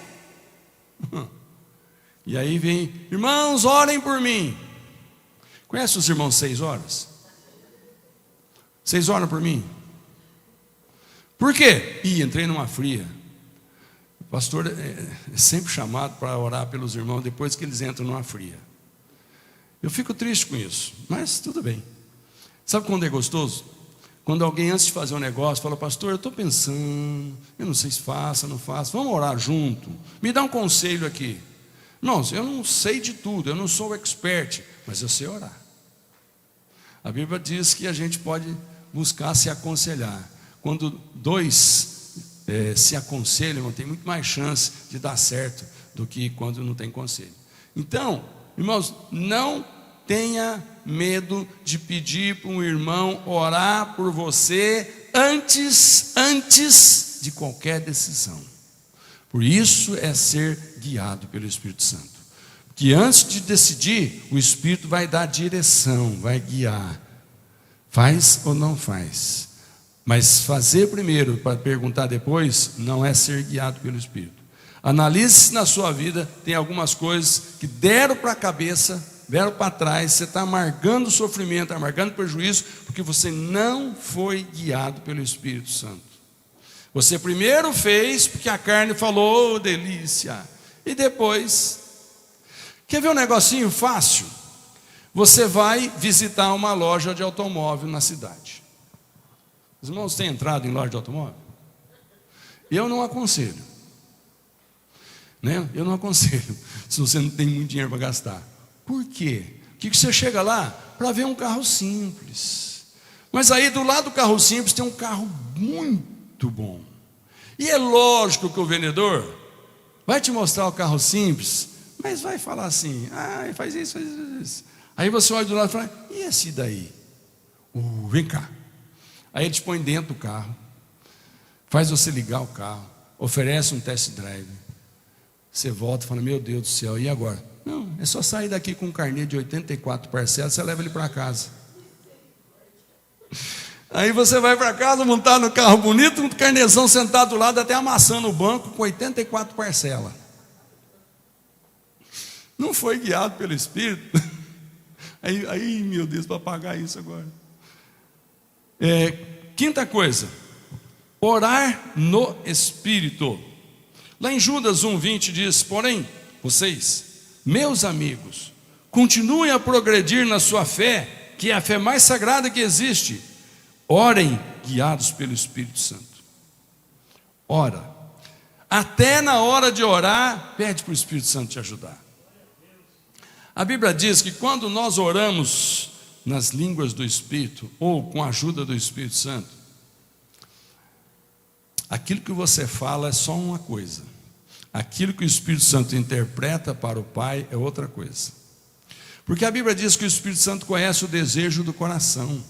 E aí vem, irmãos, orem por mim. Conhece os irmãos 6 horas? 6 horas por mim? Por quê? Entrei numa fria. O pastor é sempre chamado para orar pelos irmãos depois que eles entram numa fria. Eu fico triste com isso, mas tudo bem. Sabe quando é gostoso? Quando alguém antes de fazer um negócio fala, pastor, eu estou pensando, eu não sei se faço, não faço, vamos orar junto, me dá um conselho aqui. Irmãos, eu não sei de tudo, eu não sou expert, mas eu sei orar. A Bíblia diz que a gente pode buscar se aconselhar. Quando 2 se aconselham, tem muito mais chance de dar certo do que quando não tem conselho. Então, irmãos, não tenha medo de pedir para um irmão orar por você antes de qualquer decisão. Por isso é ser guiado pelo Espírito Santo. Porque antes de decidir, o Espírito vai dar direção, vai guiar. Faz ou não faz. Mas fazer primeiro para perguntar depois não é ser guiado pelo Espírito. Analise se na sua vida tem algumas coisas que deram para a cabeça, deram para trás, você está amargando sofrimento, amargando prejuízo, porque você não foi guiado pelo Espírito Santo. Você primeiro fez porque a carne falou, oh, delícia. E depois, quer ver um negocinho fácil? Você vai visitar uma loja de automóvel na cidade. Os irmãos têm entrado em loja de automóvel? Eu não aconselho, né? Eu não aconselho, se você não tem muito dinheiro para gastar. Por quê? Porque você chega lá para ver um carro simples. Mas aí do lado do carro simples tem um carro muito bom. E é lógico que o vendedor vai te mostrar o carro simples, mas vai falar assim, faz isso, faz isso. Aí você olha do lado e fala, e esse daí? Vem cá. Aí ele te põe dentro do carro, faz você ligar o carro, oferece um test drive. Você volta e fala, meu Deus do céu, e agora? Não, é só sair daqui com um carnê de 84 parcelas, você leva ele para casa. Aí você vai para casa, montar no carro bonito, um carnezão sentado do lado, até amassando o banco com 84 parcelas. Não foi guiado pelo Espírito. Aí meu Deus, para pagar isso agora. Quinta coisa, orar no Espírito. Lá em Judas 1:20 diz, porém, vocês, meus amigos, continuem a progredir na sua fé, que é a fé mais sagrada que existe. Orem guiados pelo Espírito Santo. Ora, até na hora de orar, pede para o Espírito Santo te ajudar. A Bíblia diz que quando nós oramos nas línguas do Espírito, ou com a ajuda do Espírito Santo, aquilo que você fala é só uma coisa, aquilo que o Espírito Santo interpreta para o Pai é outra coisa. Porque a Bíblia diz que o Espírito Santo conhece o desejo do coração.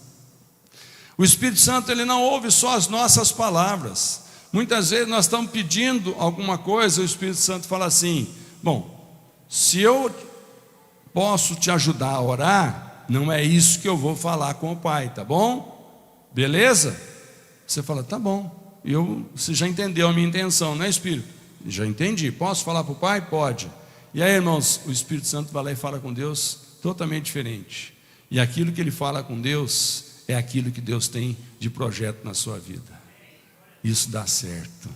O Espírito Santo, ele não ouve só as nossas palavras. Muitas vezes nós estamos pedindo alguma coisa, o Espírito Santo fala assim, bom, se eu posso te ajudar a orar, não é isso que eu vou falar com o Pai, tá bom? Beleza? Você fala, tá bom, você já entendeu a minha intenção, não é, Espírito? Já entendi, posso falar para o Pai? Pode. E aí, irmãos, o Espírito Santo vai lá e fala com Deus totalmente diferente. E aquilo que ele fala com Deus é aquilo que Deus tem de projeto na sua vida. Isso dá certo.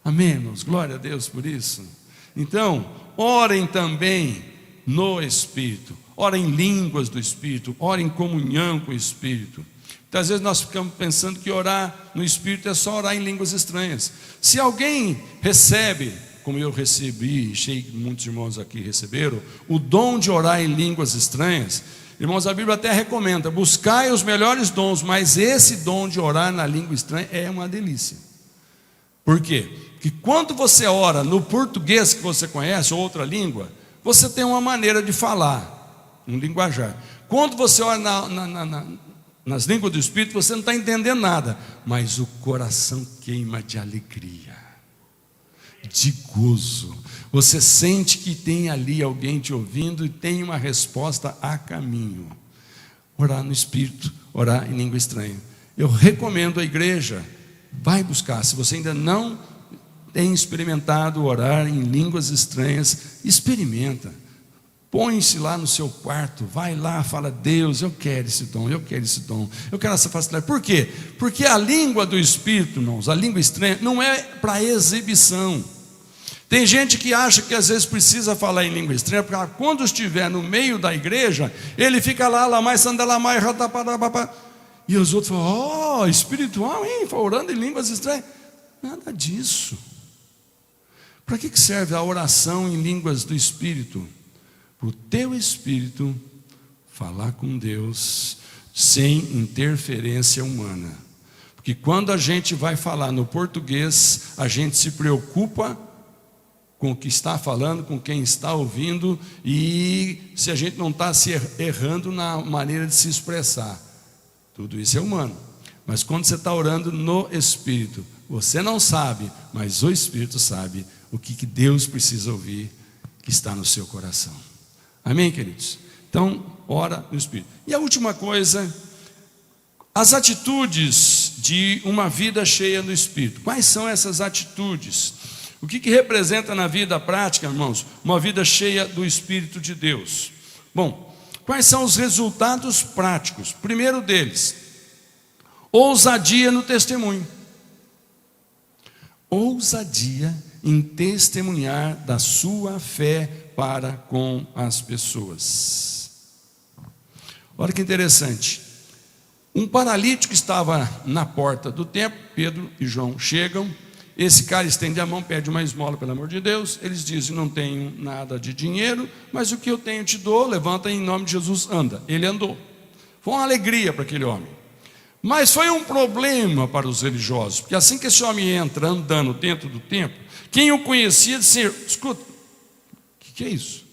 Amém, irmãos? Glória a Deus por isso. Então, orem também no Espírito. Orem em línguas do Espírito. Orem em comunhão com o Espírito. Muitas vezes nós ficamos pensando que orar no Espírito é só orar em línguas estranhas. Se alguém recebe, como eu recebi, e sei que muitos irmãos aqui receberam, o dom de orar em línguas estranhas, irmãos, a Bíblia até recomenda, buscai os melhores dons, mas esse dom de orar na língua estranha é uma delícia. Por quê? Porque quando você ora no português que você conhece, ou outra língua, você tem uma maneira de falar, um linguajar. Quando você ora nas línguas do Espírito, você não está entendendo nada, mas o coração queima de alegria, de gozo. Você sente que tem ali alguém te ouvindo e tem uma resposta a caminho. Orar no Espírito, orar em língua estranha. Eu recomendo à igreja, vai buscar. Se você ainda não tem experimentado orar em línguas estranhas, experimenta. Põe-se lá no seu quarto, vai lá, fala, Deus, eu quero esse dom, eu quero esse dom, eu quero essa facilidade. Por quê? Porque a língua do Espírito, irmãos, a língua estranha, não é para exibição. Tem gente que acha que às vezes precisa falar em língua estranha, porque quando estiver no meio da igreja, ele fica lá mais, sandala mais, e os outros falam, espiritual, hein? Orando em línguas estranhas. Nada disso. Para que serve a oração em línguas do Espírito? Para o teu Espírito falar com Deus sem interferência humana. Porque quando a gente vai falar no português, a gente se preocupa com o que está falando, com quem está ouvindo, e se a gente não está se errando na maneira de se expressar. Tudo isso é humano. Mas quando você está orando no Espírito, você não sabe, mas o Espírito sabe o que Deus precisa ouvir, que está no seu coração. Amém, queridos? Então, ora no Espírito. E a última coisa, as atitudes de uma vida cheia no Espírito. Quais são essas atitudes? O que representa na vida prática, irmãos, uma vida cheia do Espírito de Deus? Bom, quais são os resultados práticos? Primeiro deles, ousadia no testemunho. ousadia em testemunhar da sua fé para com as pessoas. Olha que interessante. Um paralítico estava na porta do templo. Pedro e João chegam. Esse cara estende a mão, pede uma esmola, pelo amor de Deus. Eles dizem: não tenho nada de dinheiro, mas o que eu tenho te dou. Levanta em nome de Jesus, anda. Ele andou. Foi uma alegria para aquele homem. Mas foi um problema para os religiosos, porque assim que esse homem entra andando dentro do templo, quem o conhecia disse: escuta, o que é isso?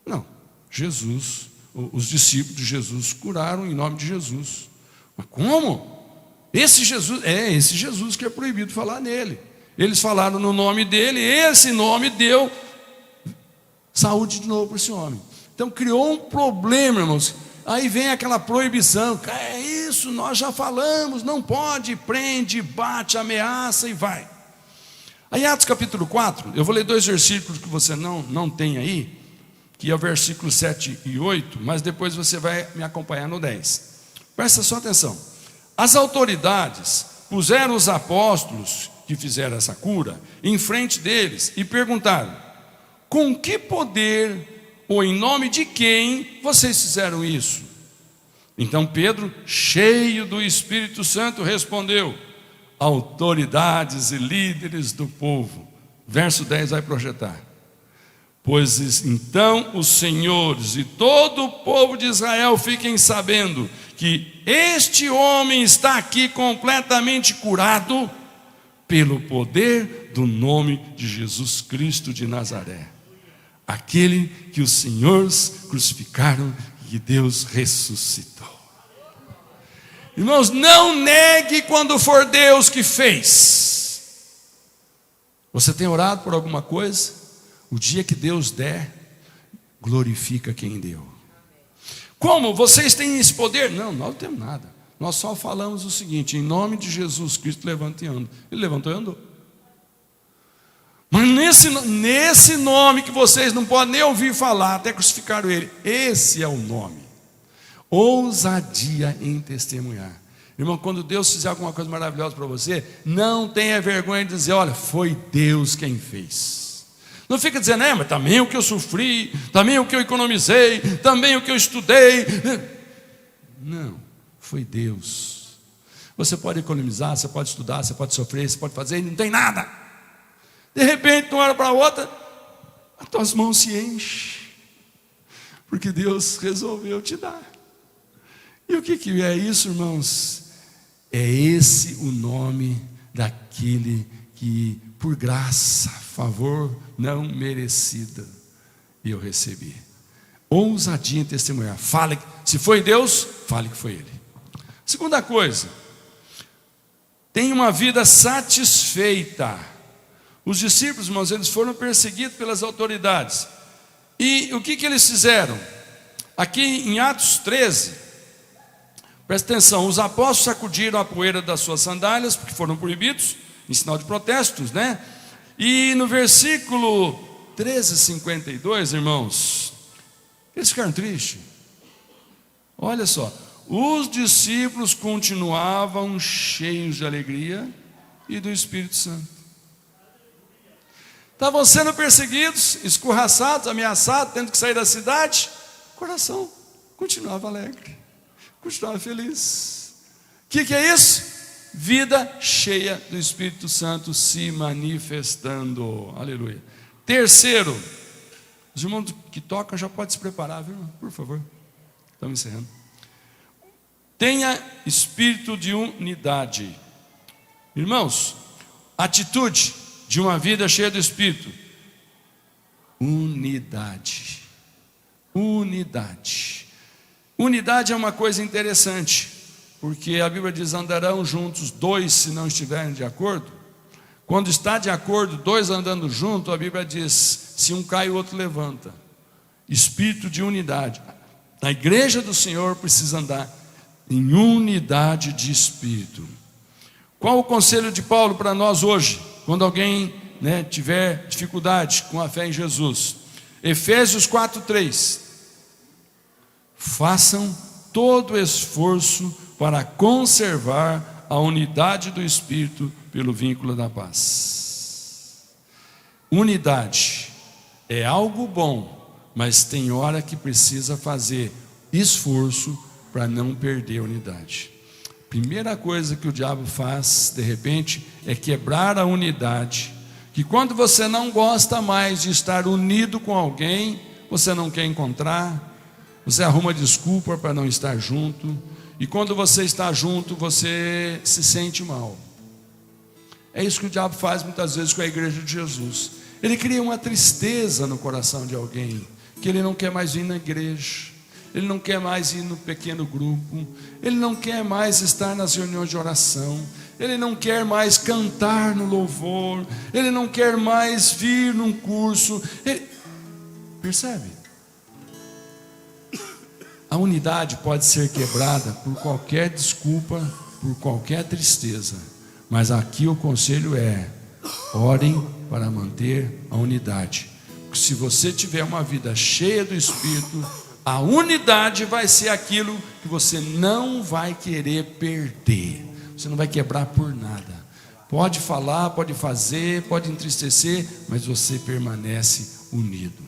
Não, Jesus, os discípulos de Jesus curaram em nome de Jesus. Mas como? Esse Jesus que é proibido falar nele. Eles falaram no nome dele, esse nome deu saúde de novo para esse homem. Então criou um problema, irmãos. Aí vem aquela proibição: é isso, nós já falamos, não pode, prende, bate, ameaça e vai. Aí Atos capítulo 4, eu vou ler 2 versículos que você não tem aí, que é o versículo 7 e 8, mas depois você vai me acompanhar no 10. Presta só atenção. As autoridades puseram os apóstolos que fizeram essa cura em frente deles e perguntaram: com que poder ou em nome de quem vocês fizeram isso? Então Pedro, cheio do Espírito Santo, respondeu: autoridades e líderes do povo. Verso 10 vai projetar: pois então os senhores e todo o povo de Israel fiquem sabendo que este homem está aqui completamente curado pelo poder do nome de Jesus Cristo de Nazaré, aquele que os senhores crucificaram e que Deus ressuscitou. Irmãos, não negue quando for Deus que fez. Você tem orado por alguma coisa? O dia que Deus der, glorifica quem deu. Como? Vocês têm esse poder? Não, nós não temos nada. Nós só falamos o seguinte: em nome de Jesus Cristo, levanta e anda. Ele levantou e andou. Mas nesse nome que vocês não podem nem ouvir falar, até crucificaram ele, esse é o nome. Ousadia em testemunhar. Irmão, quando Deus fizer alguma coisa maravilhosa para você, não tenha vergonha de dizer: olha, foi Deus quem fez. Não fica dizendo: mas também o que eu sofri, também o que eu economizei, também o que eu estudei. Não, foi Deus. Você pode economizar, você pode estudar, você pode sofrer, você pode fazer, e não tem nada. De repente, de uma hora para outra, as tuas mãos se enchem, porque Deus resolveu te dar. E o que é isso, irmãos? É esse o nome daquele que, por graça, favor não merecido, eu recebi. Ousadia em testemunhar. Fale, se foi Deus, fale que foi Ele. Segunda coisa, tenha uma vida satisfeita. Os discípulos, irmãos, eles foram perseguidos pelas autoridades. E o que eles fizeram? Aqui em Atos 13, presta atenção, os apóstolos sacudiram a poeira das suas sandálias, porque foram proibidos, em sinal de protestos, né? E no versículo 13:52, irmãos, eles ficaram tristes. Olha só, os discípulos continuavam cheios de alegria e do Espírito Santo. Estavam sendo perseguidos, escorraçados, ameaçados, tendo que sair da cidade. O coração continuava alegre, continuava feliz. O que é isso? Vida cheia do Espírito Santo se manifestando. Aleluia. Terceiro, os irmãos que tocam já podem se preparar, viu? Por favor. Estamos encerrando. Tenha espírito de unidade. Irmãos, atitude de uma vida cheia do Espírito. Unidade. Unidade. Unidade é uma coisa interessante, porque a Bíblia diz: andarão juntos dois se não estiverem de acordo. Quando está de acordo, dois andando juntos, a Bíblia diz: se um cai, o outro levanta. Espírito de unidade. A igreja do Senhor precisa andar em unidade de espírito. Qual o conselho de Paulo para nós hoje, quando alguém tiver dificuldade com a fé em Jesus? Efésios 4:3. Façam todo o esforço para conservar a unidade do Espírito pelo vínculo da paz. Unidade é algo bom, mas tem hora que precisa fazer esforço para não perder a unidade. Primeira coisa que o diabo faz, de repente, é quebrar a unidade. Que quando você não gosta mais de estar unido com alguém, você não quer encontrar, você arruma desculpa para não estar junto, e quando você está junto, você se sente mal. É isso que o diabo faz muitas vezes com a igreja de Jesus. Ele cria uma tristeza no coração de alguém, que ele não quer mais ir na igreja, ele não quer mais ir no pequeno grupo, ele não quer mais estar nas reuniões de oração, ele não quer mais cantar no louvor, ele não quer mais vir num curso. Percebe? A unidade pode ser quebrada por qualquer desculpa, por qualquer tristeza, mas aqui o conselho é: orem para manter a unidade. Porque se você tiver uma vida cheia do Espírito, a unidade vai ser aquilo que você não vai querer perder. Você não vai quebrar por nada. Pode falar, pode fazer, pode entristecer, mas você permanece unido.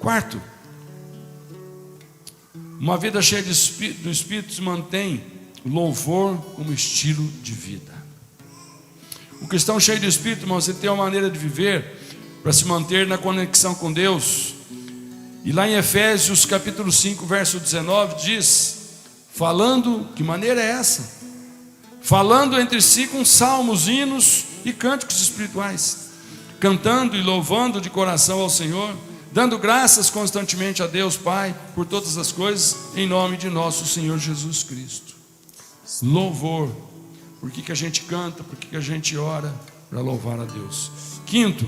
Quarto, uma vida cheia do Espírito se mantém louvor como estilo de vida. O cristão cheio do Espírito, irmão, você tem uma maneira de viver para se manter na conexão com Deus. E lá em Efésios capítulo 5, verso 19, diz, falando, que maneira é essa? Falando entre si com salmos, hinos e cânticos espirituais, cantando e louvando de coração ao Senhor, dando graças constantemente a Deus Pai por todas as coisas, em nome de nosso Senhor Jesus Cristo. Louvor. Por que a gente canta? Por que a gente ora? Para louvar a Deus. Quinto,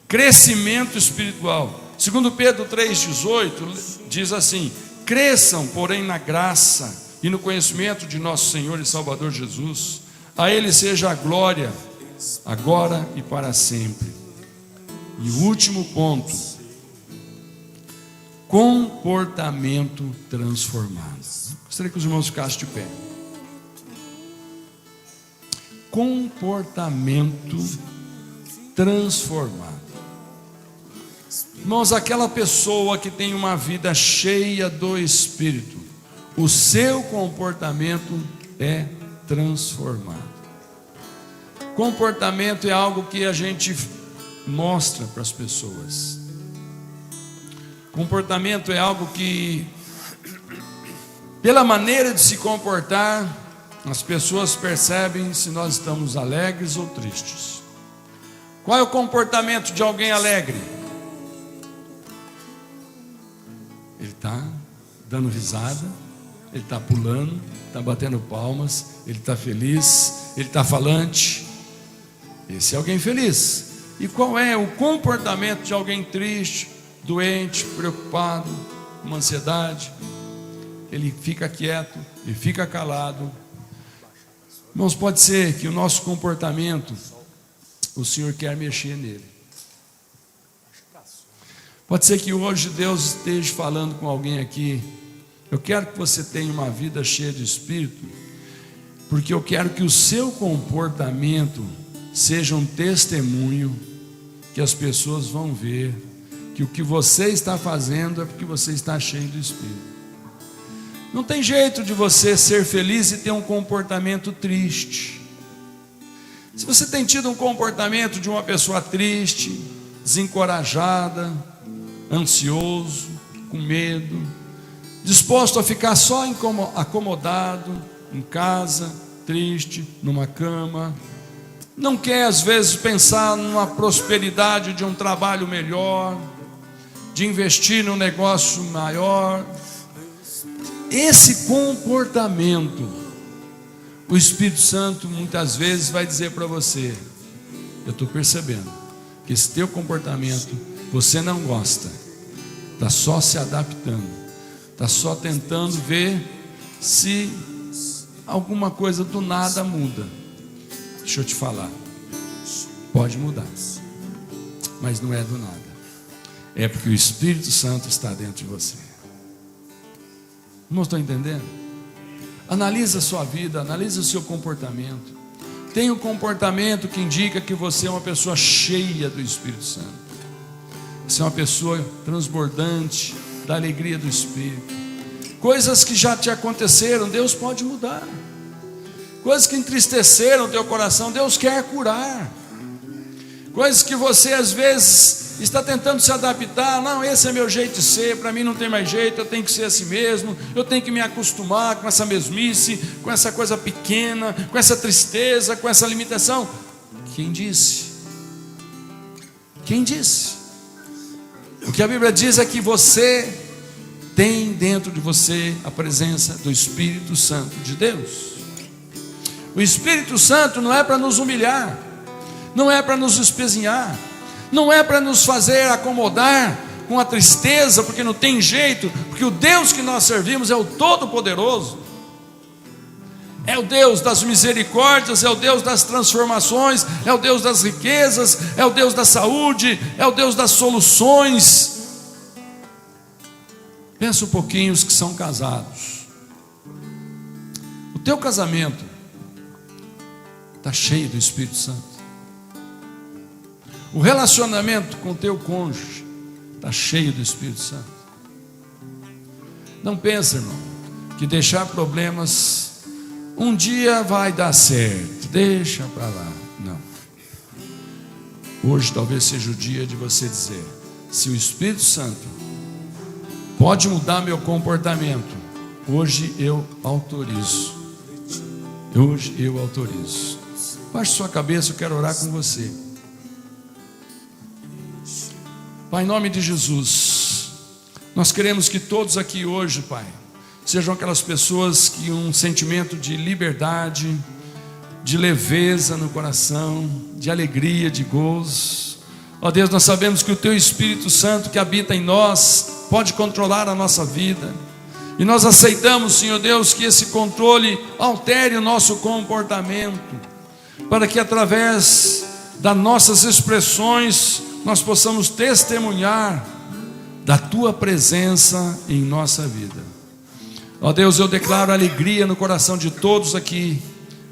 crescimento espiritual. Segundo Pedro 3,18 diz assim: cresçam, porém, na graça e no conhecimento de nosso Senhor e Salvador Jesus. A Ele seja a glória, agora e para sempre. E o último ponto, comportamento transformado. Gostaria que os irmãos ficassem de pé. Comportamento transformado. Irmãos, aquela pessoa que tem uma vida cheia do Espírito, o seu comportamento é transformado. Comportamento é algo que a gente mostra para as pessoas. Comportamento é algo que, pela maneira de se comportar, as pessoas percebem se nós estamos alegres ou tristes. Qual é o comportamento de alguém alegre? Ele está dando risada, ele está pulando, está batendo palmas, ele está feliz, ele está falante. Esse é alguém feliz. E qual é o comportamento de alguém triste, doente, preocupado, com ansiedade? Ele fica quieto, ele fica calado. Irmãos, pode ser que o nosso comportamento, o Senhor quer mexer nele. Pode ser que hoje Deus esteja falando com alguém aqui: eu quero que você tenha uma vida cheia de Espírito, porque eu quero que o seu comportamento seja um testemunho, que as pessoas vão ver que o que você está fazendo é porque você está cheio do Espírito. Não tem jeito de você ser feliz e ter um comportamento triste. Se você tem tido um comportamento de uma pessoa triste, desencorajada, ansioso, com medo, disposto a ficar só acomodado em casa, triste, numa cama, não quer às vezes pensar numa prosperidade de um trabalho melhor, de investir num negócio maior, esse comportamento, o Espírito Santo muitas vezes vai dizer para você: eu estou percebendo que esse teu comportamento você não gosta, está só se adaptando, está só tentando ver se alguma coisa do nada muda. Deixa eu te falar, pode mudar, mas não é do nada, é porque o Espírito Santo está dentro de você. Não estou entendendo? Analisa a sua vida, analisa o seu comportamento. Tem um comportamento que indica que você é uma pessoa cheia do Espírito Santo. Você é uma pessoa transbordante da alegria do Espírito. Coisas que já te aconteceram, Deus pode mudar. Coisas que entristeceram o teu coração, Deus quer curar. Coisas que você às vezes está tentando se adaptar. Não, esse é meu jeito de ser, para mim não tem mais jeito, eu tenho que ser assim mesmo. Eu tenho que me acostumar com essa mesmice, com essa coisa pequena, com essa tristeza, com essa limitação. Quem disse? Quem disse? O que a Bíblia diz é que você tem dentro de você a presença do Espírito Santo de Deus. O Espírito Santo não é para nos humilhar, não é para nos espezinhar, não é para nos fazer acomodar com a tristeza, porque não tem jeito, porque o Deus que nós servimos é o Todo-Poderoso, é o Deus das misericórdias, é o Deus das transformações, é o Deus das riquezas, é o Deus da saúde, é o Deus das soluções. Pensa um pouquinho os que são casados. O teu casamento está cheio do Espírito Santo. O relacionamento com o teu cônjuge está cheio do Espírito Santo. Não pensa, irmão, que deixar problemas um dia vai dar certo, deixa para lá. Não. Hoje talvez seja o dia de você dizer: se o Espírito Santo pode mudar meu comportamento, hoje eu autorizo. Hoje eu autorizo. Baixe sua cabeça, eu quero orar com você. Pai, em nome de Jesus, nós queremos que todos aqui hoje, Pai, sejam aquelas pessoas que um sentimento de liberdade, de leveza no coração, de alegria, de gozo. Ó Deus, nós sabemos que o Teu Espírito Santo que habita em nós pode controlar a nossa vida. E nós aceitamos, Senhor Deus, que esse controle altere o nosso comportamento, para que através das nossas expressões nós possamos testemunhar da Tua presença em nossa vida. Ó Deus, eu declaro alegria no coração de todos aqui,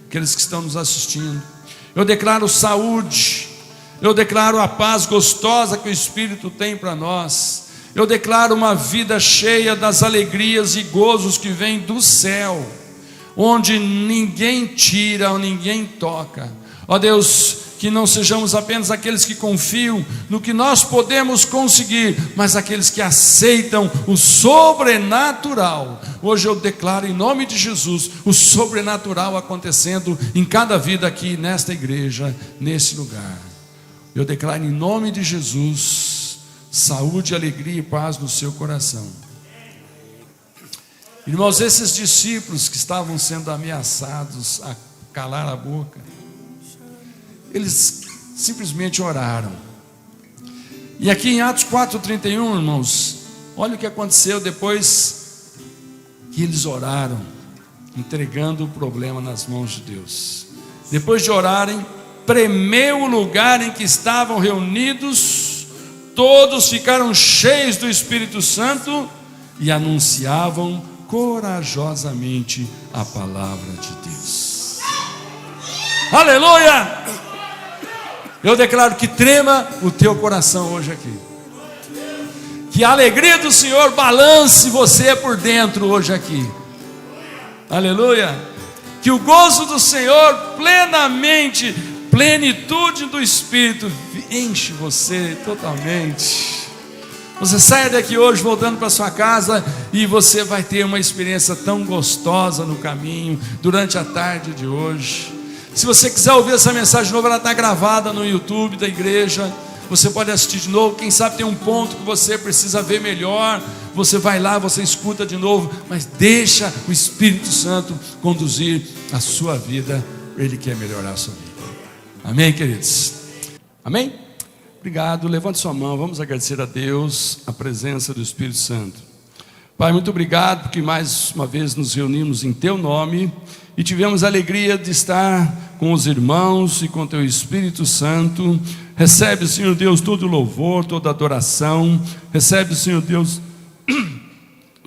aqueles que estão nos assistindo. Eu declaro saúde, eu declaro a paz gostosa que o Espírito tem para nós. Eu declaro uma vida cheia das alegrias e gozos que vêm do céu, onde ninguém tira ou ninguém toca. Ó Deus, que não sejamos apenas aqueles que confiam no que nós podemos conseguir, mas aqueles que aceitam o sobrenatural. Hoje eu declaro em nome de Jesus o sobrenatural acontecendo em cada vida aqui nesta igreja, nesse lugar. Eu declaro em nome de Jesus saúde, alegria e paz no seu coração. Irmãos, esses discípulos que estavam sendo ameaçados a calar a boca, eles simplesmente oraram. E aqui em Atos 4:31, irmãos, olha o que aconteceu depois que eles oraram, entregando o problema nas mãos de Deus. Depois de orarem, tremeu o lugar em que estavam reunidos, todos ficaram cheios do Espírito Santo e anunciavam corajosamente a palavra de Deus. Aleluia! Eu declaro que trema o teu coração hoje aqui, que a alegria do Senhor balance você por dentro hoje aqui. Aleluia! Que o gozo do Senhor plenamente, plenitude do Espírito enche você totalmente. Você sai daqui hoje voltando para sua casa e você vai ter uma experiência tão gostosa no caminho durante a tarde de hoje. Se você quiser ouvir essa mensagem de novo, ela está gravada no YouTube da igreja. Você pode assistir de novo. Quem sabe tem um ponto que você precisa ver melhor. Você vai lá, você escuta de novo. Mas deixa o Espírito Santo conduzir a sua vida. Ele quer melhorar a sua vida. Amém, queridos? Amém? Obrigado. Levante sua mão. Vamos agradecer a Deus a presença do Espírito Santo. Pai, muito obrigado porque mais uma vez nos reunimos em Teu nome e tivemos a alegria de estar com os irmãos e com Teu Espírito Santo. Recebe, Senhor Deus, todo o louvor, toda a adoração. Recebe, Senhor Deus,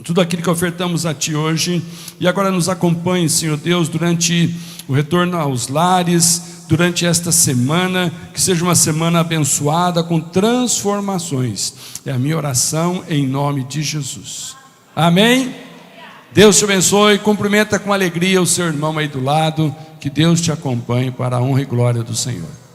tudo aquilo que ofertamos a Ti hoje. E agora nos acompanhe, Senhor Deus, durante o retorno aos lares, durante esta semana, que seja uma semana abençoada com transformações. É a minha oração em nome de Jesus. Amém? Deus te abençoe. Cumprimenta com alegria o seu irmão aí do lado. Que Deus te acompanhe para a honra e glória do Senhor.